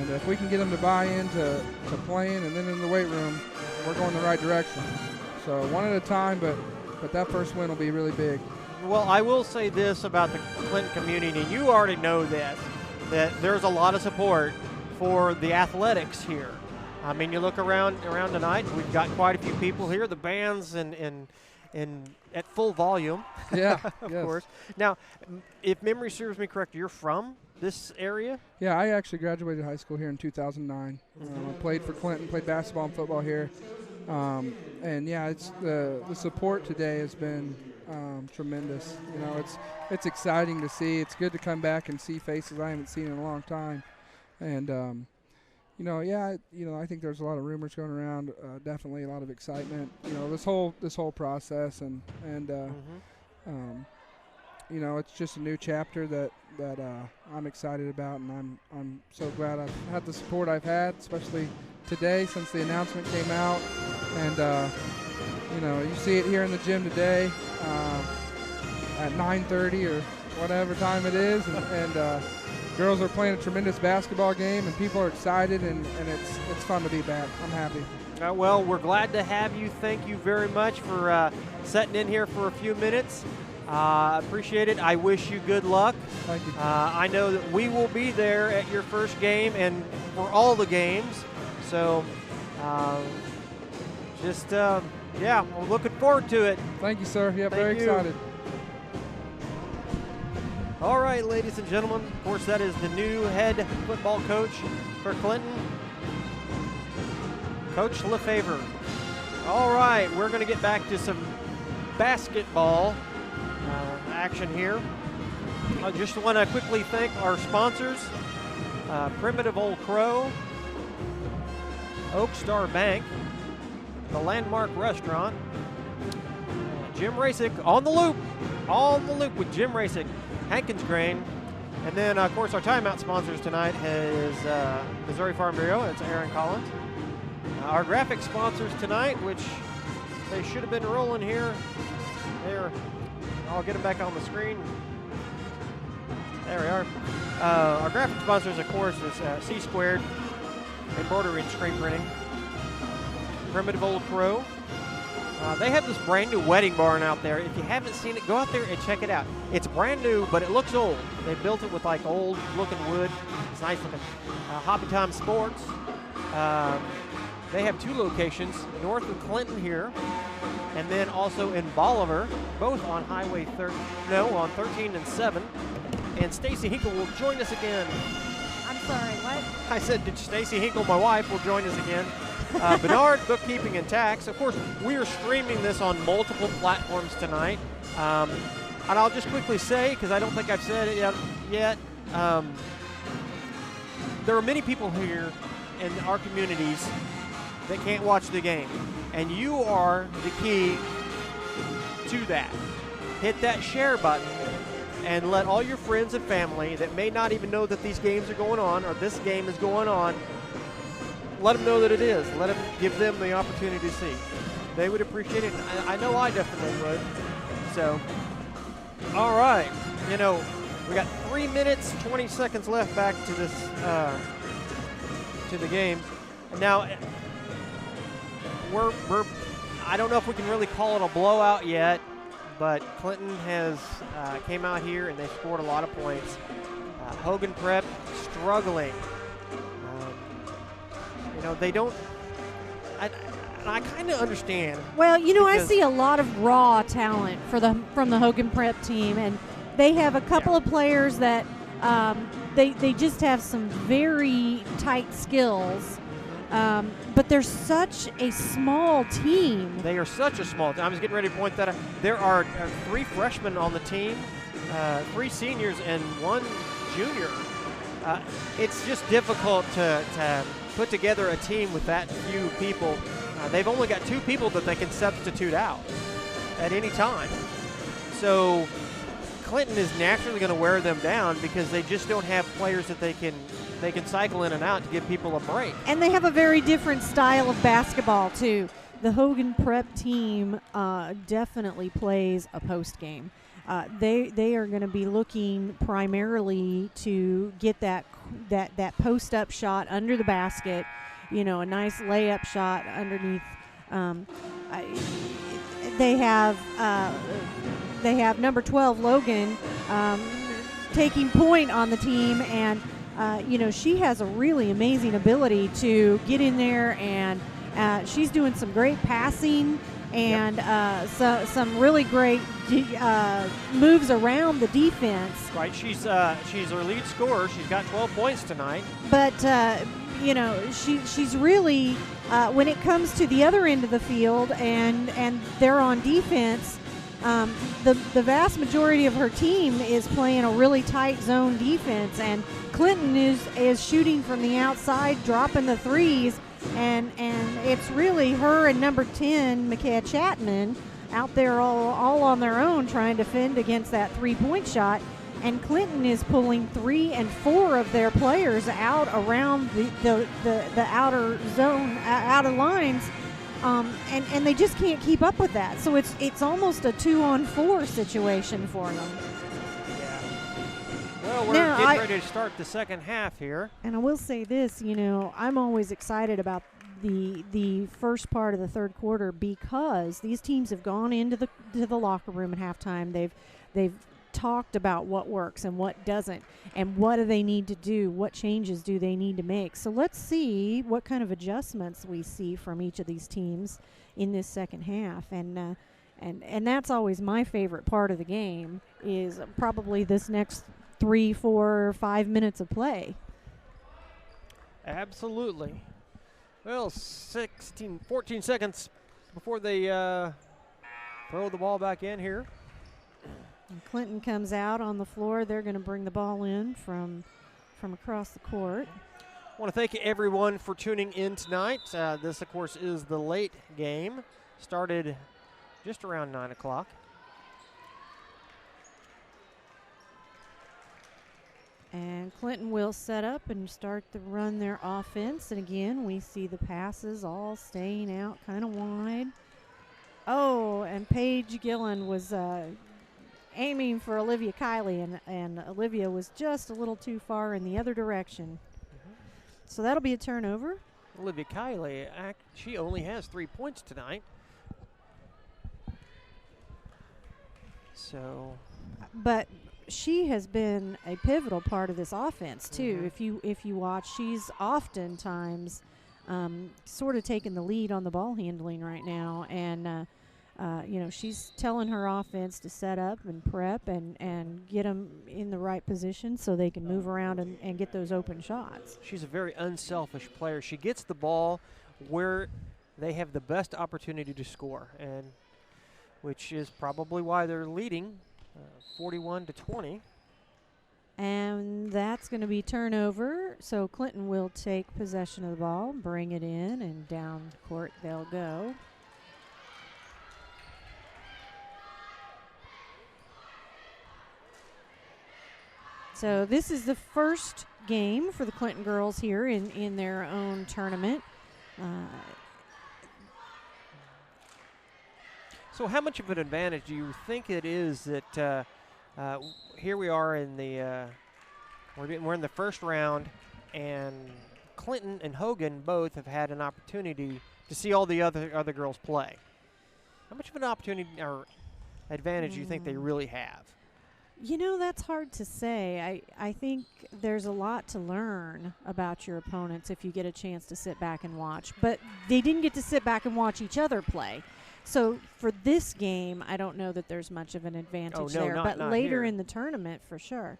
C: if we can get them to buy into playing and then in the weight room, we're going the right direction. So one at a time, but that first win will be really big.
A: Well, I will say this about the Clinton community, and you already know this, that there's a lot of support for the athletics here. I mean, you look around tonight, we've got quite a few people here. The band's in at full volume.
C: Yeah,
A: of course. Now, if memory serves me correct, you're from this area?
C: Yeah, I actually graduated high school here in 2009. I played for Clinton, played basketball and football here. And yeah, it's the support today has been tremendous. You know, it's exciting to see. It's good to come back and see faces I haven't seen in a long time. And you know, yeah, you know, I think there's a lot of rumors going around. Definitely a lot of excitement. You know, this whole process and you know, it's just a new chapter that I'm excited about, and I'm so glad I've had the support I've had, especially today since the announcement came out. And you know, you see it here in the gym today at 9:30 or whatever time it is, and girls are playing a tremendous basketball game, and people are excited, and it's fun to be back. I'm happy.
A: Well, we're glad to have you. Thank you very much for sitting in here for a few minutes. Appreciate it. I wish you good luck.
C: Thank you.
A: I know that we will be there at your first game and for all the games. So, yeah, I'm looking forward to it.
C: Thank you, sir. Yeah, very
A: you.
C: excited.
A: All right, ladies and gentlemen. Of course, that is the new head football coach for Clinton, Coach LeFevre. All right, we're going to get back to some basketball action here. I just want to quickly thank our sponsors, Primitive Old Crow, Oak Star Bank, the Landmark Restaurant, Jim Rasick on the loop with Jim Rasick, Hankins Grain, and then of course our timeout sponsors tonight is Missouri Farm Bureau. It's Aaron Collins. Our graphic sponsors tonight, which they should have been rolling here. I'll get them back on the screen. There we are. Our graphic sponsors, of course, is C Squared, embroidery and screen printing. Primitive Old Crow. They have this brand new wedding barn out there. If you haven't seen it, go out there and check it out. It's brand new, but it looks old. They built it with like old looking wood. It's nice looking. Hobby Time Sports. They have two locations, north of Clinton here, and then also in Bolivar, both on Highway 13 and 7. And Stacy Hinkle will join us again.
B: I'm sorry, what?
A: I said, did Stacy Hinkle, my wife, will join us again. Bernard Bookkeeping and Tax. Of course, we are streaming this on multiple platforms tonight. And I'll just quickly say, because I don't think I've said it yet, there are many people here in our communities that can't watch the game. And you are the key to that. Hit that share button and let all your friends and family that may not even know that these games are going on or this game is going on, let them know that it is. Let them give them the opportunity to see. They would appreciate it. I know I definitely would. So, all right. You know, we got 3 minutes, 20 seconds left back to this, to the game. Now, I don't know if we can really call it a blowout yet, but Clinton has came out here and they scored a lot of points. Hogan Prep struggling. You know, they don't. I kind of understand.
B: Well, you know, I see a lot of raw talent from the Hogan Prep team, and they have a couple of players that they just have some very tight skills. But they're such a small team.
A: They are such a small team. I was getting ready to point that out. There are 3 freshmen on the team, 3 seniors, and 1 junior. It's just difficult to put together a team with that few people. They've only got 2 people that they can substitute out at any time. So Clinton is naturally going to wear them down because they just don't have players that they can cycle in and out to give people a break. And
B: they have a very different style of basketball, too. The Hogan Prep team definitely plays a post game. They are going to be looking primarily to get that post-up shot under the basket, you know, a nice layup shot underneath. They have number 12, Logan, taking point on the team, and you know, she has a really amazing ability to get in there, and she's doing some great passing and some really great moves around the defense.
A: Right, she's our lead scorer. She's got 12 points tonight.
B: But she's really when it comes to the other end of the field and they're on defense. The vast majority of her team is playing a really tight zone defense, and Clinton is shooting from the outside, dropping the threes, and it's really her and number 10, Micaiah Chapman, out there all on their own trying to defend against that three-point shot. And Clinton is pulling 3 and 4 of their players out around the outer zone, out of lines. And they just can't keep up with that. So it's almost a 2-on-4 situation for them.
A: Yeah. Well, we're getting ready to start the second half here.
B: And I will say this, I'm always excited about the first part of the third quarter because these teams have gone into the locker room at halftime. They've talked about what works and what doesn't, and what do they need to do, what changes do they need to make. So let's see what kind of adjustments we see from each of these teams in this second half. And that's always my favorite part of the game, is probably this next 3, 4, 5 minutes of play.
A: Absolutely. Well, 14 seconds before they throw the ball back in here.
B: And Clinton comes out on the floor. They're going to bring the ball in from across the court.
A: I want to thank everyone for tuning in tonight. This, of course, is the late game. Started just around 9 o'clock.
B: And Clinton will set up and start to run their offense. And again, we see the passes all staying out kind of wide. Oh, and Paige Gillen was aiming for Olivia Kiley, and Olivia was just a little too far in the other direction. Mm-hmm. So that'll be a turnover.
A: Olivia Kiley, she only has 3 points tonight. So,
B: but she has been a pivotal part of this offense too.
A: Mm-hmm.
B: If you watch, she's oftentimes sort of taking the lead on the ball handling right now, and she's telling her offense to set up and prep and get them in the right position so they can move around and get those open shots.
A: She's a very unselfish player. She gets the ball where they have the best opportunity to score, and which is probably why they're leading 41-20.
B: And that's going to be turnover. So Clinton will take possession of the ball, bring it in, and down court they'll go. So this is the first game for the Clinton girls here in their own tournament.
A: So how much of an advantage do you think it is that here we are in the we're in the first round, and Clinton and Hogan both have had an opportunity to see all the other girls play? How much of an opportunity or advantage do you think they really have?
B: That's hard to say. I think there's a lot to learn about your opponents if you get a chance to sit back and watch. But they didn't get to sit back and watch each other play. So for this game, I don't know that there's much of an advantage there. But later in the tournament, for sure.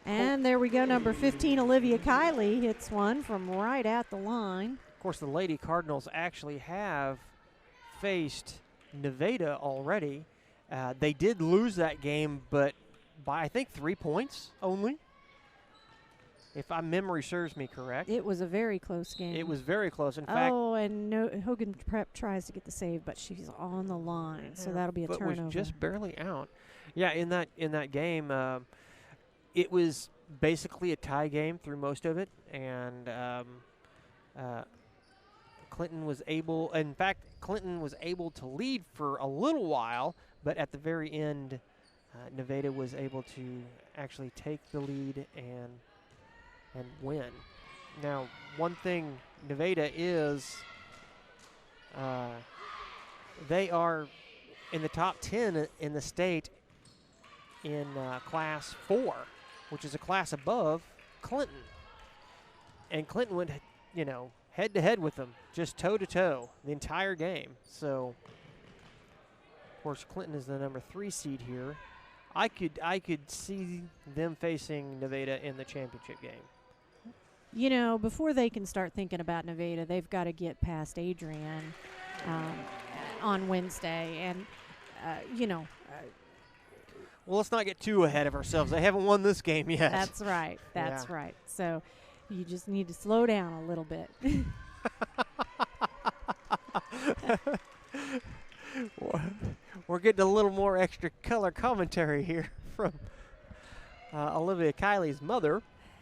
B: And there we go, number 15, Olivia Kiley hits one from right at the line.
A: Of course, the Lady Cardinals actually have faced Nevada already. They did lose that game, but by, I think, 3 points only, if my memory serves me correct.
B: It was a very close game.
A: It was very close. In fact,
B: Hogan Prep tries to get the save, but she's on the line, so that'll be a turnover.
A: Was just barely out. Yeah, in that game, it was basically a tie game through most of it, and Clinton was able. In fact, Clinton was able to lead for a little while. But at the very end, Nevada was able to actually take the lead and win. Now, one thing Nevada is, they are in the top 10 in the state in Class 4, which is a class above Clinton. And Clinton went, head-to-head with them, just toe-to-toe the entire game. So course, Clinton is the number 3 seed here. I could see them facing Nevada in the championship game.
B: You know, before they can start thinking about Nevada, they've got to get past Adrian on Wednesday. And, you know.
A: Well, let's not get too ahead of ourselves. They haven't won this game yet.
B: That's right. That's right. So you just need to slow down a little bit.
A: We're getting a little more extra color commentary here from Olivia Kiley's mother.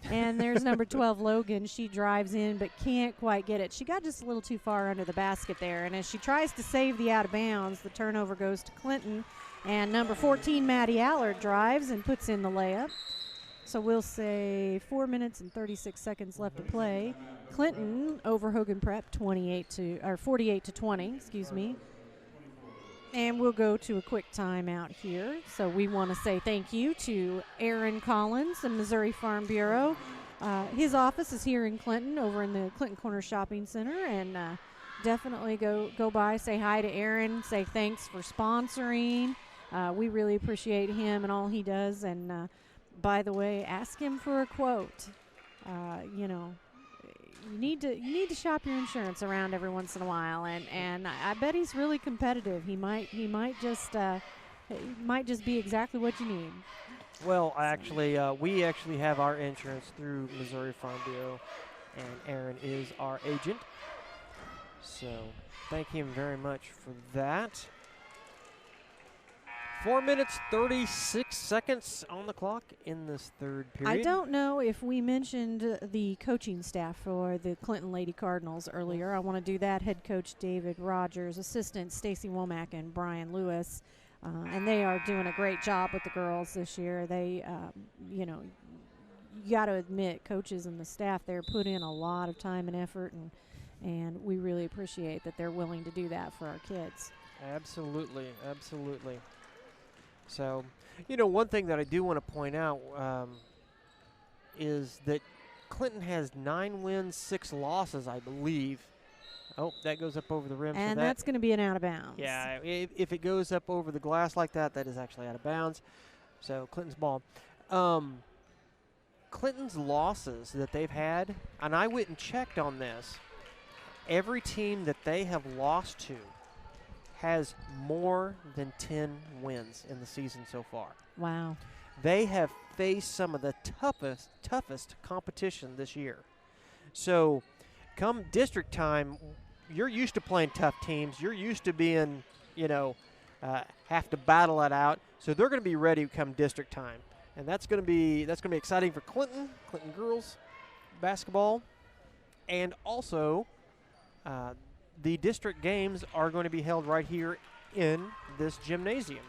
B: And there's number 12, Logan. She drives in but can't quite get it. She got just a little too far under the basket there. And as she tries to save the out of bounds, the turnover goes to Clinton. And number 14, Maddie Allard, drives and puts in the layup. So we'll say 4 minutes and 36 seconds left to play. Clinton over Hogan Prep 48 to 20, excuse me. And we'll go to a quick timeout here. So we want to say thank you to Aaron Collins, the Missouri Farm Bureau. His office is here in Clinton, over in the Clinton Corner Shopping Center. And definitely go by, say hi to Aaron, say thanks for sponsoring. We really appreciate him and all he does. And by the way, ask him for a quote. You know, you need to shop your insurance around every once in a while, and I bet he's really competitive. He might just be exactly what you need.
A: Well, actually, we have our insurance through Missouri Farm Bureau, and Aaron is our agent. So thank him very much for that. 4 minutes, 36 seconds on the clock in this third period.
B: I don't know if we mentioned the coaching staff for the Clinton Lady Cardinals earlier. I want to do that. Head coach David Rogers, assistant Stacy Womack and Brian Lewis. And they are doing a great job with the girls this year. They, you know, you got to admit, coaches and the staff there put in a lot of time and effort, and we really appreciate that they're willing to do that for our kids.
A: Absolutely, absolutely. So, you know, one thing that I do want to point out is that Clinton has 9 wins, 6 losses, I believe. Oh, that goes up over the rim.
B: And
A: so
B: that's going to be an out of bounds.
A: Yeah, if it goes up over the glass like that, that is actually out of bounds. So, Clinton's ball. Clinton's losses that they've had, and I went and checked on this, every team that they have lost to has more than 10 wins in the season so far.
B: Wow.
A: They have faced some of the toughest competition this year. So come district time, you're used to playing tough teams. You're used to being, you know, have to battle it out. So they're going to be ready come district time. And that's going to be exciting for Clinton girls basketball. And also the district games are going to be held right here in this gymnasium.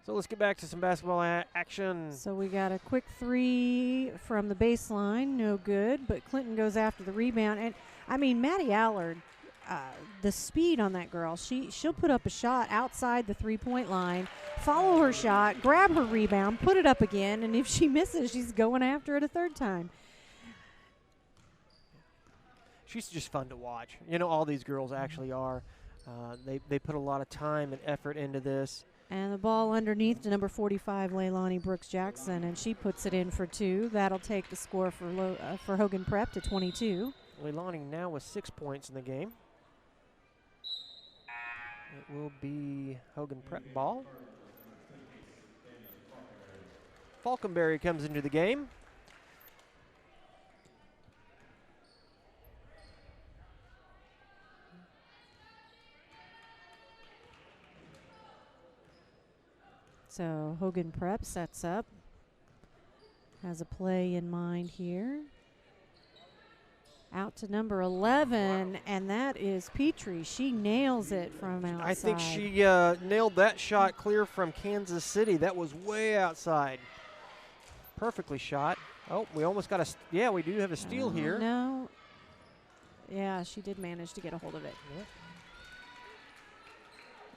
A: So let's get back to some basketball action.
B: So we got a quick 3 from the baseline, no good, but Clinton goes after the rebound. And, I mean, Maddie Allard, the speed on that girl, she'll put up a shot outside the three-point line, follow her shot, grab her rebound, put it up again, and if she misses, she's going after it a third time.
A: She's just fun to watch. You know, all these girls actually are. They put a lot of time and effort into this.
B: And the ball underneath to number 45, Leilani Brooks-Jackson, and she puts it in for 2. That'll take the score for Hogan Prep to 22.
A: Leilani now with 6 points in the game. It will be Hogan Prep ball. Falconberry comes into the game.
B: So Hogan Prep sets up, has a play in mind here. Out to number 11, and that is Petrie. She nails it from outside.
A: I think she nailed that shot clear from Kansas City. That was way outside. Perfectly shot. Oh, we almost got yeah, we do have a steal here.
B: No. Yeah, she did manage to get a hold of it.
A: Yep.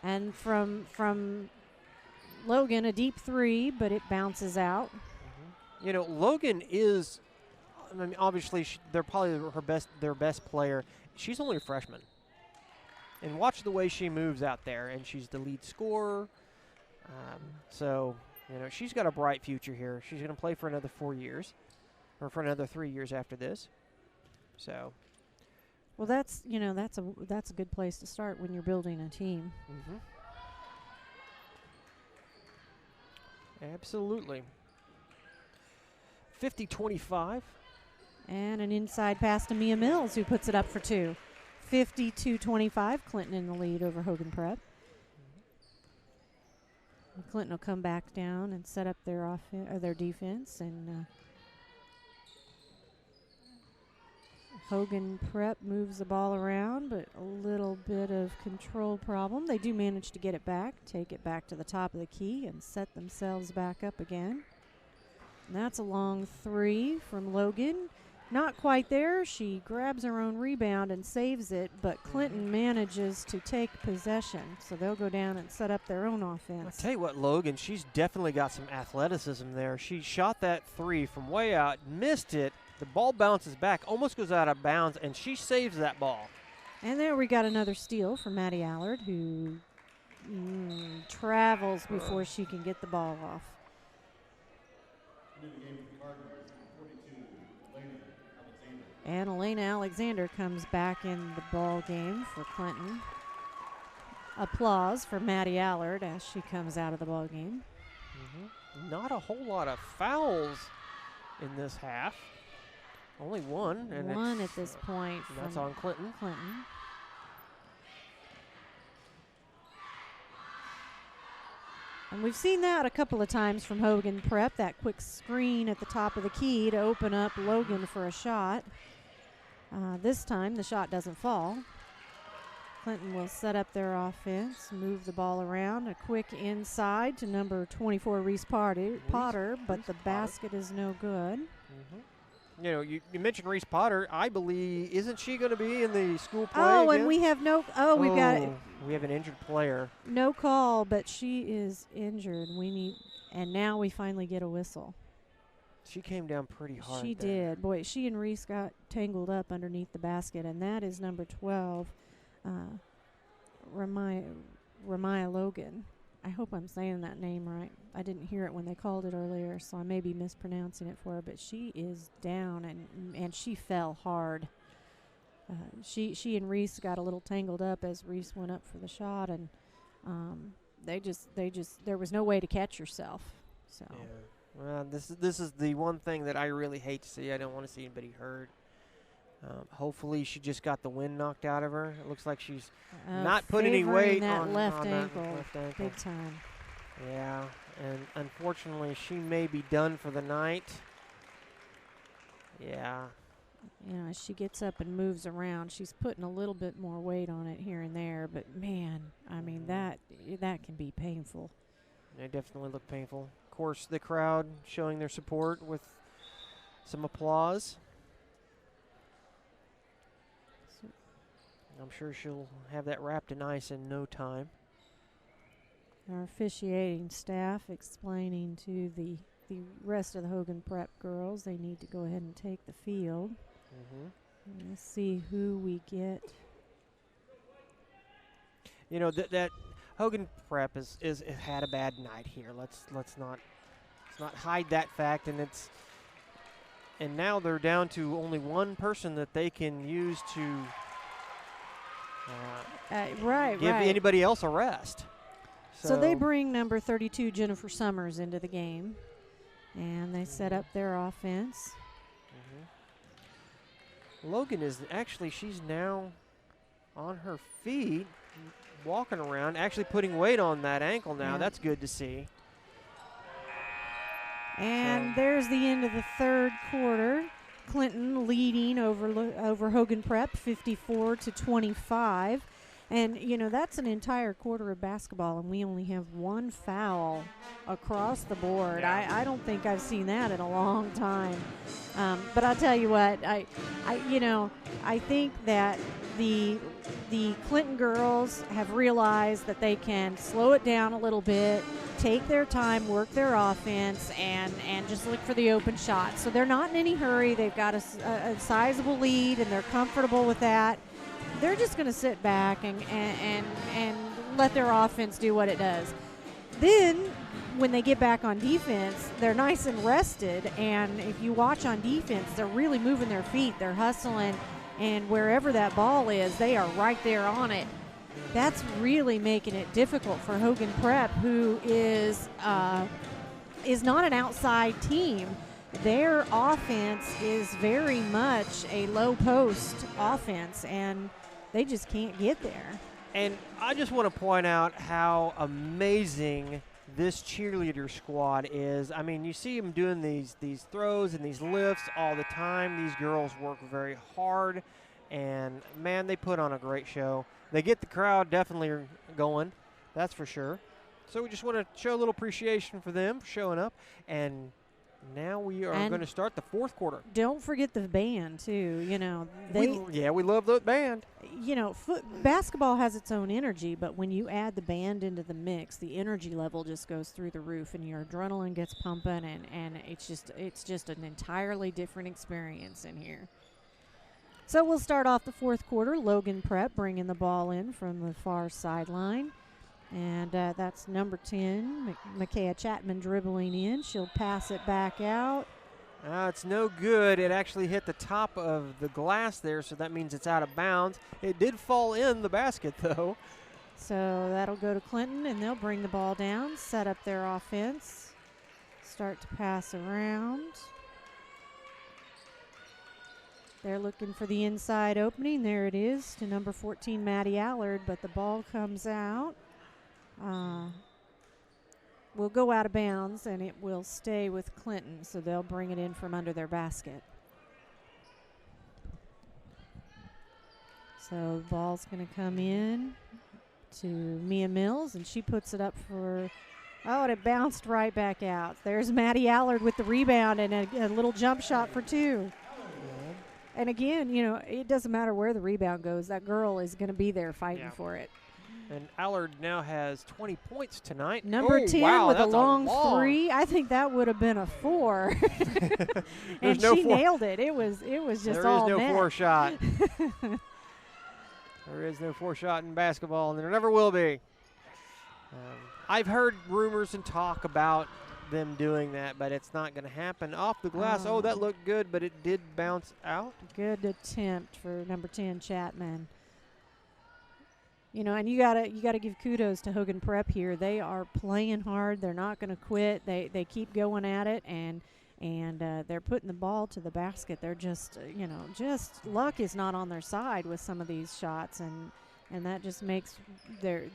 B: And from Logan, a deep 3, but it bounces out.
A: Mm-hmm. You know, Logan is, I mean, obviously they're probably their best player. She's only a freshman. And watch the way she moves out there, and she's the lead scorer. So, she's got a bright future here. She's going to play for another 4 years, or for another 3 years after this. So,
B: well, that's a good place to start when you're building a team.
A: Mm-hmm. Absolutely. 50-25.
B: And an inside pass to Mia Mills, who puts it up for 2. 50-25, Clinton in the lead over Hogan Prep. And Clinton will come back down and set up their defense, and Hogan Prep moves the ball around, but a little bit of control problem. They do manage to get it back, take it back to the top of the key, and set themselves back up again. And that's a long 3 from Logan. Not quite there. She grabs her own rebound and saves it, but Clinton manages to take possession. So they'll go down and set up their own offense.
A: I'll tell you what, Logan, she's definitely got some athleticism there. She shot that 3 from way out, missed it. The ball bounces back, almost goes out of bounds, and she saves that ball.
B: And there we got another steal from Maddie Allard, who travels before she can get the ball off. And Elena Alexander comes back in the ball game for Clinton. Applause for Maddie Allard as she comes out of the ball game.
A: Not a whole lot of fouls in this half. Only one. And
B: one at this point.
A: That's on Clinton.
B: And we've seen that a couple of times from Hogan Prep, that quick screen at the top of the key to open up Logan for a shot. This time the shot doesn't fall. Clinton will set up their offense, move the ball around, a quick inside to number 24, Reese Potter, but the basket is no good.
A: You mentioned Reese Potter. I believe, isn't she going to be in the school play
B: Oh,
A: again?
B: and we have
A: we have an injured player.
B: No call, but she is injured. And now we finally get a whistle.
A: She came down pretty hard.
B: She did. Boy, she and Reese got tangled up underneath the basket, and that is number 12, Ramaya Logan. I hope I'm saying that name right. I didn't hear it when they called it earlier, so I may be mispronouncing it for her, but she is down, and she fell hard. She and Reese got a little tangled up as Reese went up for the shot, and there was no way to catch herself. So.
A: Yeah. Well, this is the one thing that I really hate to see. I don't want to see anybody hurt. Hopefully she just got the wind knocked out of her. It looks like she's not putting any weight on
B: left
A: that
B: ankle.
A: left ankle.
B: Big time.
A: Yeah, and unfortunately she may be done for the night. Yeah.
B: As she gets up and moves around, she's putting a little bit more weight on it here and there. But, man, I mean, that can be painful.
A: They definitely look painful. Of course, the crowd showing their support with some applause. I'm sure she'll have that wrapped in ice in no time.
B: Our officiating staff explaining to the rest of the Hogan Prep girls they need to go ahead and take the field. Let's see who we get.
A: That Hogan Prep is had a bad night here. Let's not hide that fact, and now they're down to only one person that they can use to give anybody else a rest.
B: So they bring number 32 Jennifer Summers into the game, and they set up their offense.
A: Logan she's now on her feet, walking around, actually putting weight on that ankle now. Yeah. That's good to see.
B: And there's the end of the third quarter. Clinton leading over Hogan Prep 54-25. And, that's an entire quarter of basketball, and we only have one foul across the board. Yeah. I don't think I've seen that in a long time. But I'll tell you what, I think that the Clinton girls have realized that they can slow it down a little bit, take their time, work their offense, and just look for the open shot. So they're not in any hurry. They've got a sizable lead, and they're comfortable with that. they're just going to sit back and let their offense do what it does. Then when they get back on defense, they're nice and rested, and if you watch on defense, they're really moving their feet, they're hustling, and wherever that ball is, they are right there on it. That's really making it difficult for Hogan Prep, who is not an outside team. Their offense is very much a low post offense, and they just can't get there.
A: And I just want to point out how amazing this cheerleader squad is. I mean, you see them doing these throws and these lifts all the time. These girls work very hard, and, man, they put on a great show. They get the crowd definitely going, that's for sure. So we just want to show a little appreciation for them for showing up. And now we are going to start the fourth quarter.
B: Don't forget the band, too. You know,
A: we love the band.
B: You know, basketball has its own energy, but when you add the band into the mix, the energy level just goes through the roof, and your adrenaline gets pumping, and it's just an entirely different experience in here. So we'll start off the fourth quarter. Logan Prep bringing the ball in from the far sideline. And that's number 10, Micaiah Chapman dribbling in. She'll pass it back out.
A: It's no good. It actually hit the top of the glass there, so that means it's out of bounds. It did fall in the basket, though.
B: So that'll go to Clinton, and they'll bring the ball down, set up their offense, start to pass around. They're looking for the inside opening. There it is to number 14, Maddie Allard, but the ball comes out. Will go out of bounds, and it will stay with Clinton, so they'll bring it in from under their basket. So the ball's going to come in to Mia Mills, and she puts it up for, and it bounced right back out. There's Maddie Allard with the rebound and a little jump shot for 2. And again, you know, it doesn't matter where the rebound goes. That girl is going to be there fighting for it.
A: And Allard now has 20 points tonight.
B: Number 10 with a long 3. I think that would have been a 4. And she nailed it. It was just all net.
A: There is no 4 shot. There is no 4 shot in basketball, and there never will be. I've heard rumors and talk about them doing that, but it's not going to happen. Off the glass, that looked good, but it did bounce out.
B: Good attempt for number 10, Chapman. You know, and you gotta give kudos to Hogan Prep here. They are playing hard. They're not going to quit. They keep going at it, and they're putting the ball to the basket. They're just luck is not on their side with some of these shots, and that just makes their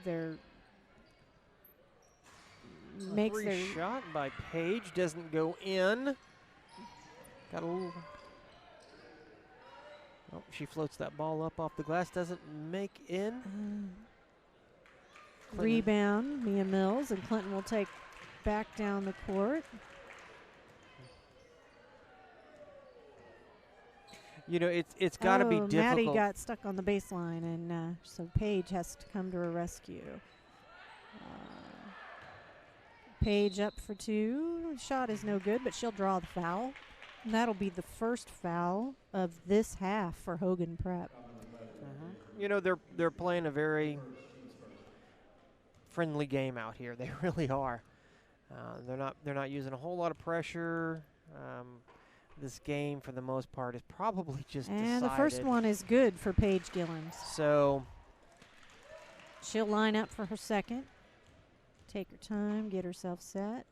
A: shot by Page doesn't go in. Got a little. Oh, she floats that ball up off the glass, doesn't make in.
B: Rebound, Mia Mills, and Clinton will take back down the court.
A: You know, it's got to be difficult.
B: Maddie got stuck on the baseline, and so Paige has to come to her rescue. Paige up for 2. Shot is no good, but she'll draw the foul. And that'll be the first foul of this half for Hogan Prep.
A: You know, they're playing a very friendly game out here. They really are. They're not using a whole lot of pressure. This game, for the most part, is probably just decided.
B: The first one is good for Paige Gillens.
A: So
B: she'll line up for her second. Take her time, get herself set.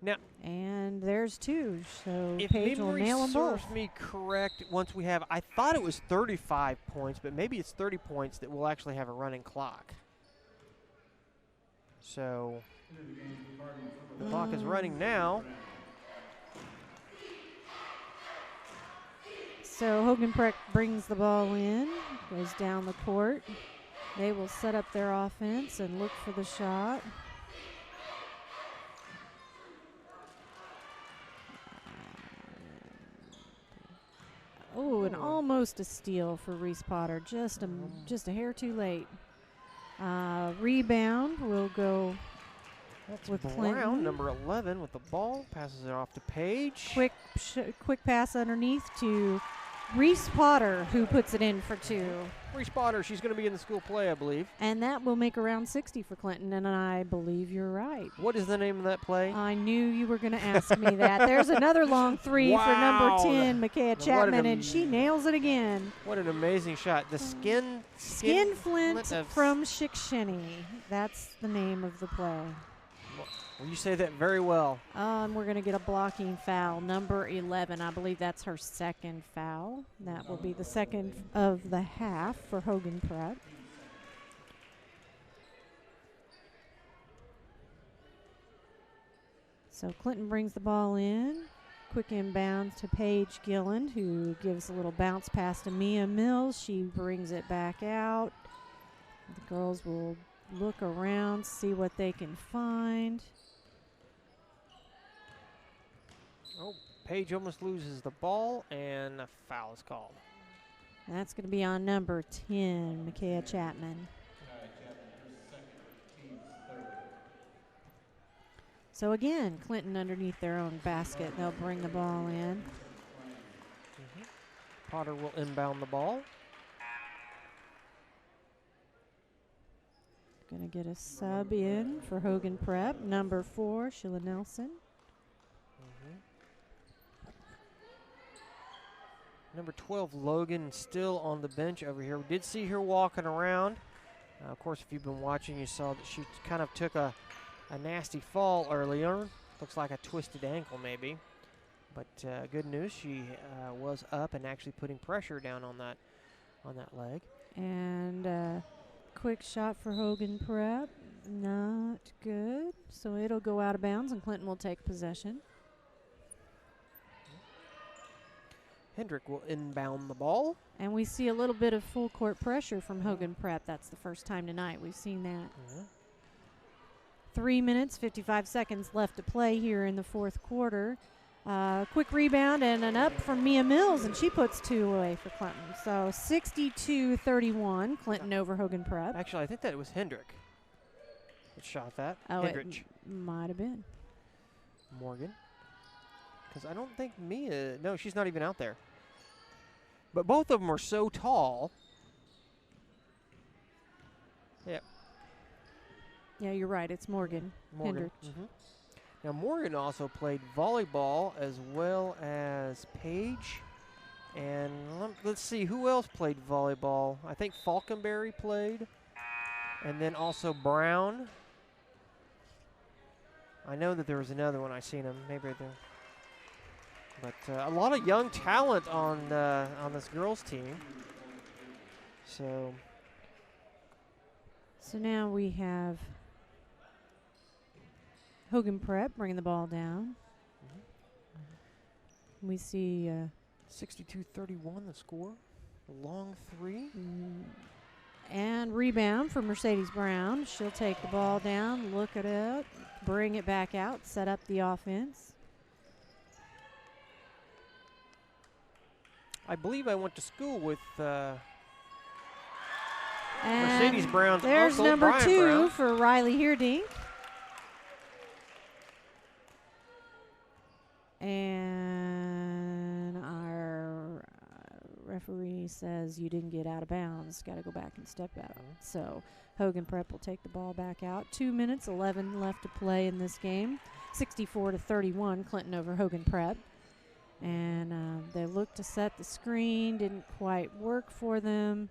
A: Now,
B: and there's 2, so
A: if
B: Paige will nail them both.
A: serves me correct, once we have, I thought it was 35 points, but maybe it's 30 points that we'll actually have a running clock. So the clock is running now.
B: So Hogan Prep brings the ball in, goes down the court. They will set up their offense and look for the shot. Oh, and almost a steal for Reese Potter. Just a hair too late. Rebound will go with
A: Brown,
B: Clinton.
A: number 11, with the ball. Passes it off to Paige.
B: Quick pass underneath to Reese Potter, who puts it in for 2.
A: Reese Potter, she's going to be in the school play, I believe.
B: And that will make around 60 for Clinton, and I believe you're right.
A: What is the name of that play?
B: I knew you were going to ask me that. There's another long 3 for number 10, Micaiah Chapman, and she nails it again.
A: What an amazing shot. The
B: Skinflint from Chickasha. That's the name of the play.
A: Well, you say that very well.
B: We're going to get a blocking foul, number 11. I believe that's her second foul. That will be the second of the half for Hogan Prep. So Clinton brings the ball in. Quick inbound to Paige Gilland, who gives a little bounce pass to Mia Mills. She brings it back out. The girls will look around, see what they can find.
A: Oh, Paige almost loses the ball, and a foul is called.
B: That's going to be on number 10, Micaiah Chapman. So again, Clinton underneath their own basket. They'll bring the ball in.
A: Potter will inbound the ball.
B: Going to get a sub in for Hogan Prep. Number 4, Sheila Nelson.
A: Number 12, Logan, still on the bench over here. We did see her walking around. Of course, if you've been watching, you saw that she kind of took a nasty fall earlier. Looks like a twisted ankle maybe. But good news, she was up and actually putting pressure down on that leg.
B: And quick shot for Hogan Prep. Not good. So it'll go out of bounds, and Clinton will take possession.
A: Hendrick will inbound the ball.
B: And we see a little bit of full court pressure from Hogan Prep. That's the first time tonight we've seen that. 3 minutes, 55 seconds left to play here in the fourth quarter. Quick rebound and an up from Mia Mills, and she puts 2 away for Clinton. So 62-31, Clinton over Hogan Prep.
A: Actually, I think that it was Hendrick that shot that.
B: Oh,
A: Hendrick.
B: it might have been.
A: Morgan. Because I don't think Mia, no, she's not even out there. But both of them are so tall. Yeah.
B: Yeah, you're right. It's Morgan. Hendrick.
A: Now, Morgan also played volleyball as well as Paige. And let's see, who else played volleyball? I think Falconberry played. And then also Brown. I know that there was another one I seen him. Maybe right there. But a lot of young talent on this girls' team. So
B: now we have Hogan Prep bringing the ball down. We see
A: 62-31 the score. A long 3.
B: And rebound for Mercedes Brown. She'll take the ball down, look at it, bring it back out, set up the offense.
A: I believe I went to school with
B: And
A: Mercedes Brown's
B: there's
A: uncle,
B: number
A: Brian
B: 2
A: Brown.
B: for Riley Heerdink. And our referee says you didn't get out of bounds. Got to go back and step out. So Hogan Prep will take the ball back out. 2 minutes, 11 left to play in this game. 64-31, Clinton over Hogan Prep. And they looked to set the screen. Didn't quite work for them.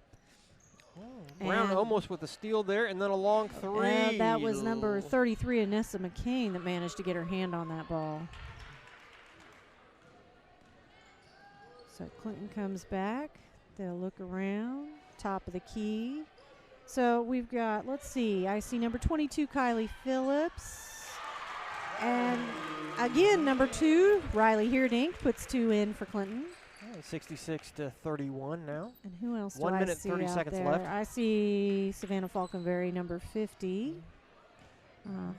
A: Brown almost with a steal there, and then a long 3.
B: That was number 33, Anessa McCain, that managed to get her hand on that ball. So Clinton comes back. They'll look around. Top of the key. So we've got, let's see, I see number 22, Kylie Phillips. And again, number 2, Riley Heerdink, puts 2 in for Clinton.
A: 66-31 now.
B: And who else do
A: 1
B: I
A: minute,
B: see
A: 30
B: out
A: seconds
B: there?
A: left.
B: I see Savannah Falconberry, number 50.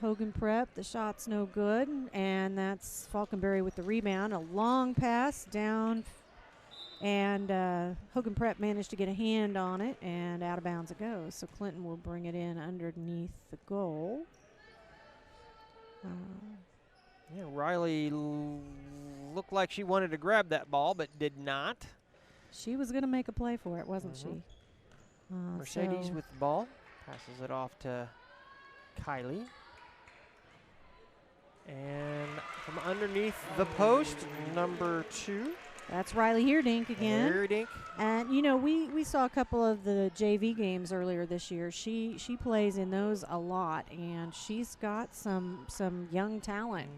B: Hogan Prep, the shot's no good. And that's Falconberry with the rebound. A long pass down. And Hogan Prep managed to get a hand on it, and out of bounds it goes. So Clinton will bring it in underneath the goal.
A: Yeah, Riley looked like she wanted to grab that ball, but did not.
B: She was going to make a play for it, wasn't she?
A: Mercedes with the ball. Passes it off to Kylie. And from underneath the post, number 2.
B: That's Riley Heerdink again.
A: Heerdink.
B: And, you know, we saw a couple of the JV games earlier this year. She plays in those a lot, and she's got some young talent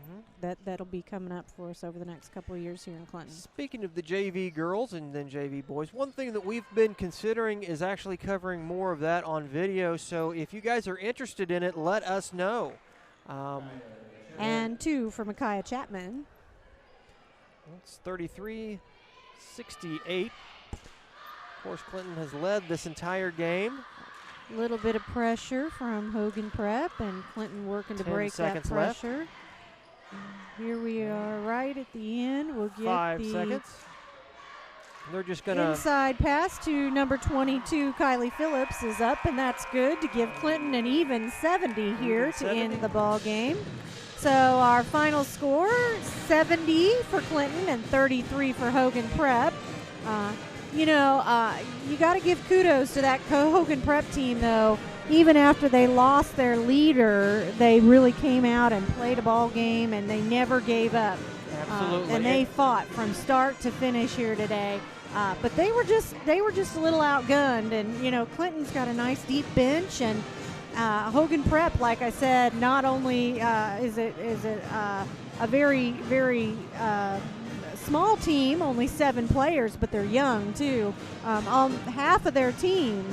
B: that'll be coming up for us over the next couple of years here in Clinton.
A: Speaking of the JV girls and then JV boys, one thing that we've been considering is actually covering more of that on video. So if you guys are interested in it, let us know.
B: And 2 for Micaiah Chapman.
A: It's 33-68. Of course, Clinton has led this entire game.
B: A little bit of pressure from Hogan Prep, and Clinton working to break that pressure. Here we are right at the end. We'll get
A: 5 seconds. They're just going to
B: inside pass to number 22, Kylie Phillips is up, and that's good to give Clinton an even 70 here to end the ball game. So our final score, 70 for Clinton and 33 for Hogan Prep. You got to give kudos to that Hogan Prep team, though. Even after they lost their leader, they really came out and played a ball game, and they never gave up.
A: Absolutely.
B: And they fought from start to finish here today. But they were just a little outgunned, and you know, Clinton's got a nice deep bench, and Hogan Prep, like I said, not only is it a very, very small team, only 7 players, but they're young too. Half of their team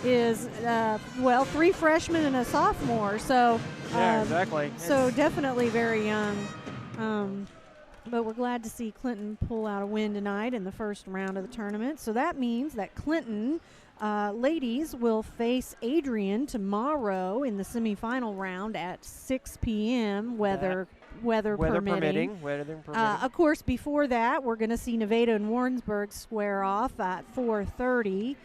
B: is 3 freshmen and a sophomore. So
A: yeah, exactly.
B: So definitely very young. But we're glad to see Clinton pull out a win tonight in the first round of the tournament. So that means that Clinton ladies will face Adrian tomorrow in the semifinal round at 6 p.m. weather permitting. Of course, before that, we're going to see Nevada and Warrensburg square off at 4:30.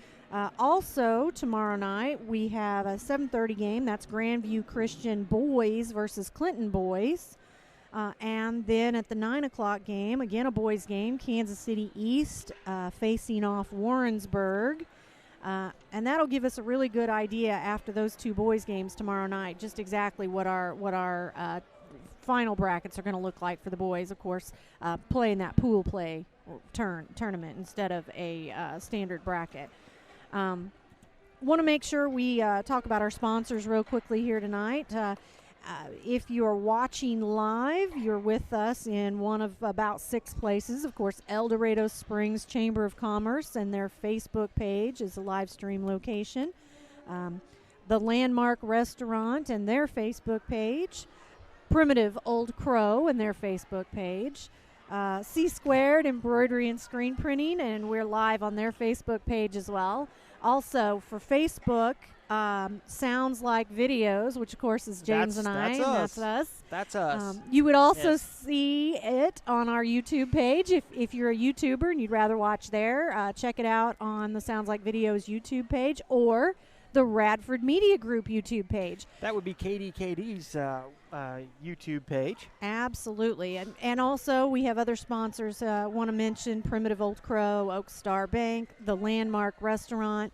B: Also, tomorrow night, we have a 7:30 game. That's Grandveiw Christian boys versus Clinton boys. And then at the 9 o'clock game, again a boys game, Kansas City East facing off Warrensburg. And that'll give us a really good idea after those 2 boys games tomorrow night, just exactly what our final brackets are going to look like for the boys. Of course, playing that pool play tournament instead of a standard bracket. Want to make sure we talk about our sponsors real quickly here tonight. If you're watching live, you're with us in one of about 6 places. Of course, El Dorado Springs Chamber of Commerce and their Facebook page is a live stream location. The Landmark Restaurant and their Facebook page. Primitive Old Crow and their Facebook page. C Squared Embroidery and Screen Printing, and we're live on their Facebook page as well. Also, for Facebook, Sounds Like Videos, which of course is James and I.
A: That's
B: us.
A: That's us.
B: You would also see it on our YouTube page. If you're a YouTuber and you'd rather watch there, check it out on the Sounds Like Videos YouTube page or the Radford Media Group YouTube page.
A: That would be KDKD's YouTube page.
B: Absolutely. And also we have other sponsors. Want to mention Primitive Old Crow, Oak Star Bank, the Landmark Restaurant,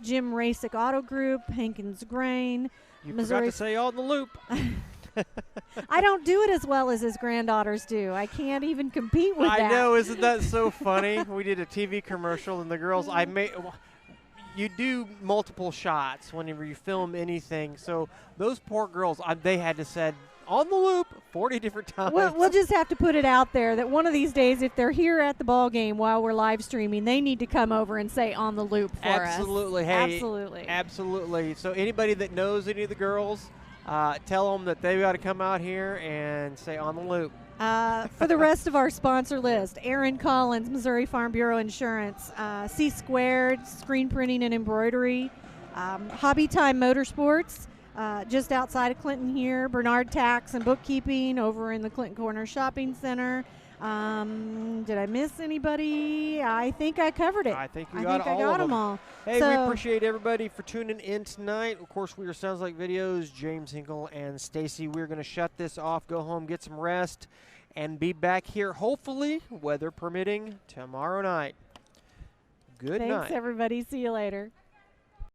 B: Jim Rasick Auto Group, Hankins Grain.
A: You
B: Missouri
A: forgot to say on the loop.
B: I don't do it as well as his granddaughters do. I can't even compete with that.
A: I know, isn't that so funny? We did a TV commercial, and the girls, you do multiple shots whenever you film anything. So those poor girls, they had to say on the loop 40 different times.
B: We'll just have to put it out there that one of these days, if they're here at the ball game while we're live streaming, they need to come over and say on the loop for us.
A: Absolutely. Hey,
B: absolutely.
A: Absolutely. So anybody that knows any of the girls, tell them that they've got to come out here and say on the loop.
B: For the rest of our sponsor list, Aaron Collins, Missouri Farm Bureau Insurance, C Squared, Screen Printing and Embroidery, Hobby Time Motorsports, just outside of Clinton here, Bernard Tax and Bookkeeping over in the Clinton Corner Shopping Center. Did I miss anybody? I think I covered it.
A: I think
B: I
A: got
B: them all.
A: Hey,
B: so,
A: we appreciate everybody for tuning in tonight. Of course, we are Sounds Like Videos, James Hinkle and Stacy. We're going to shut this off, go home, get some rest, and be back here, hopefully, weather permitting, tomorrow night. Good
B: Thanks,
A: night.
B: everybody. See you later.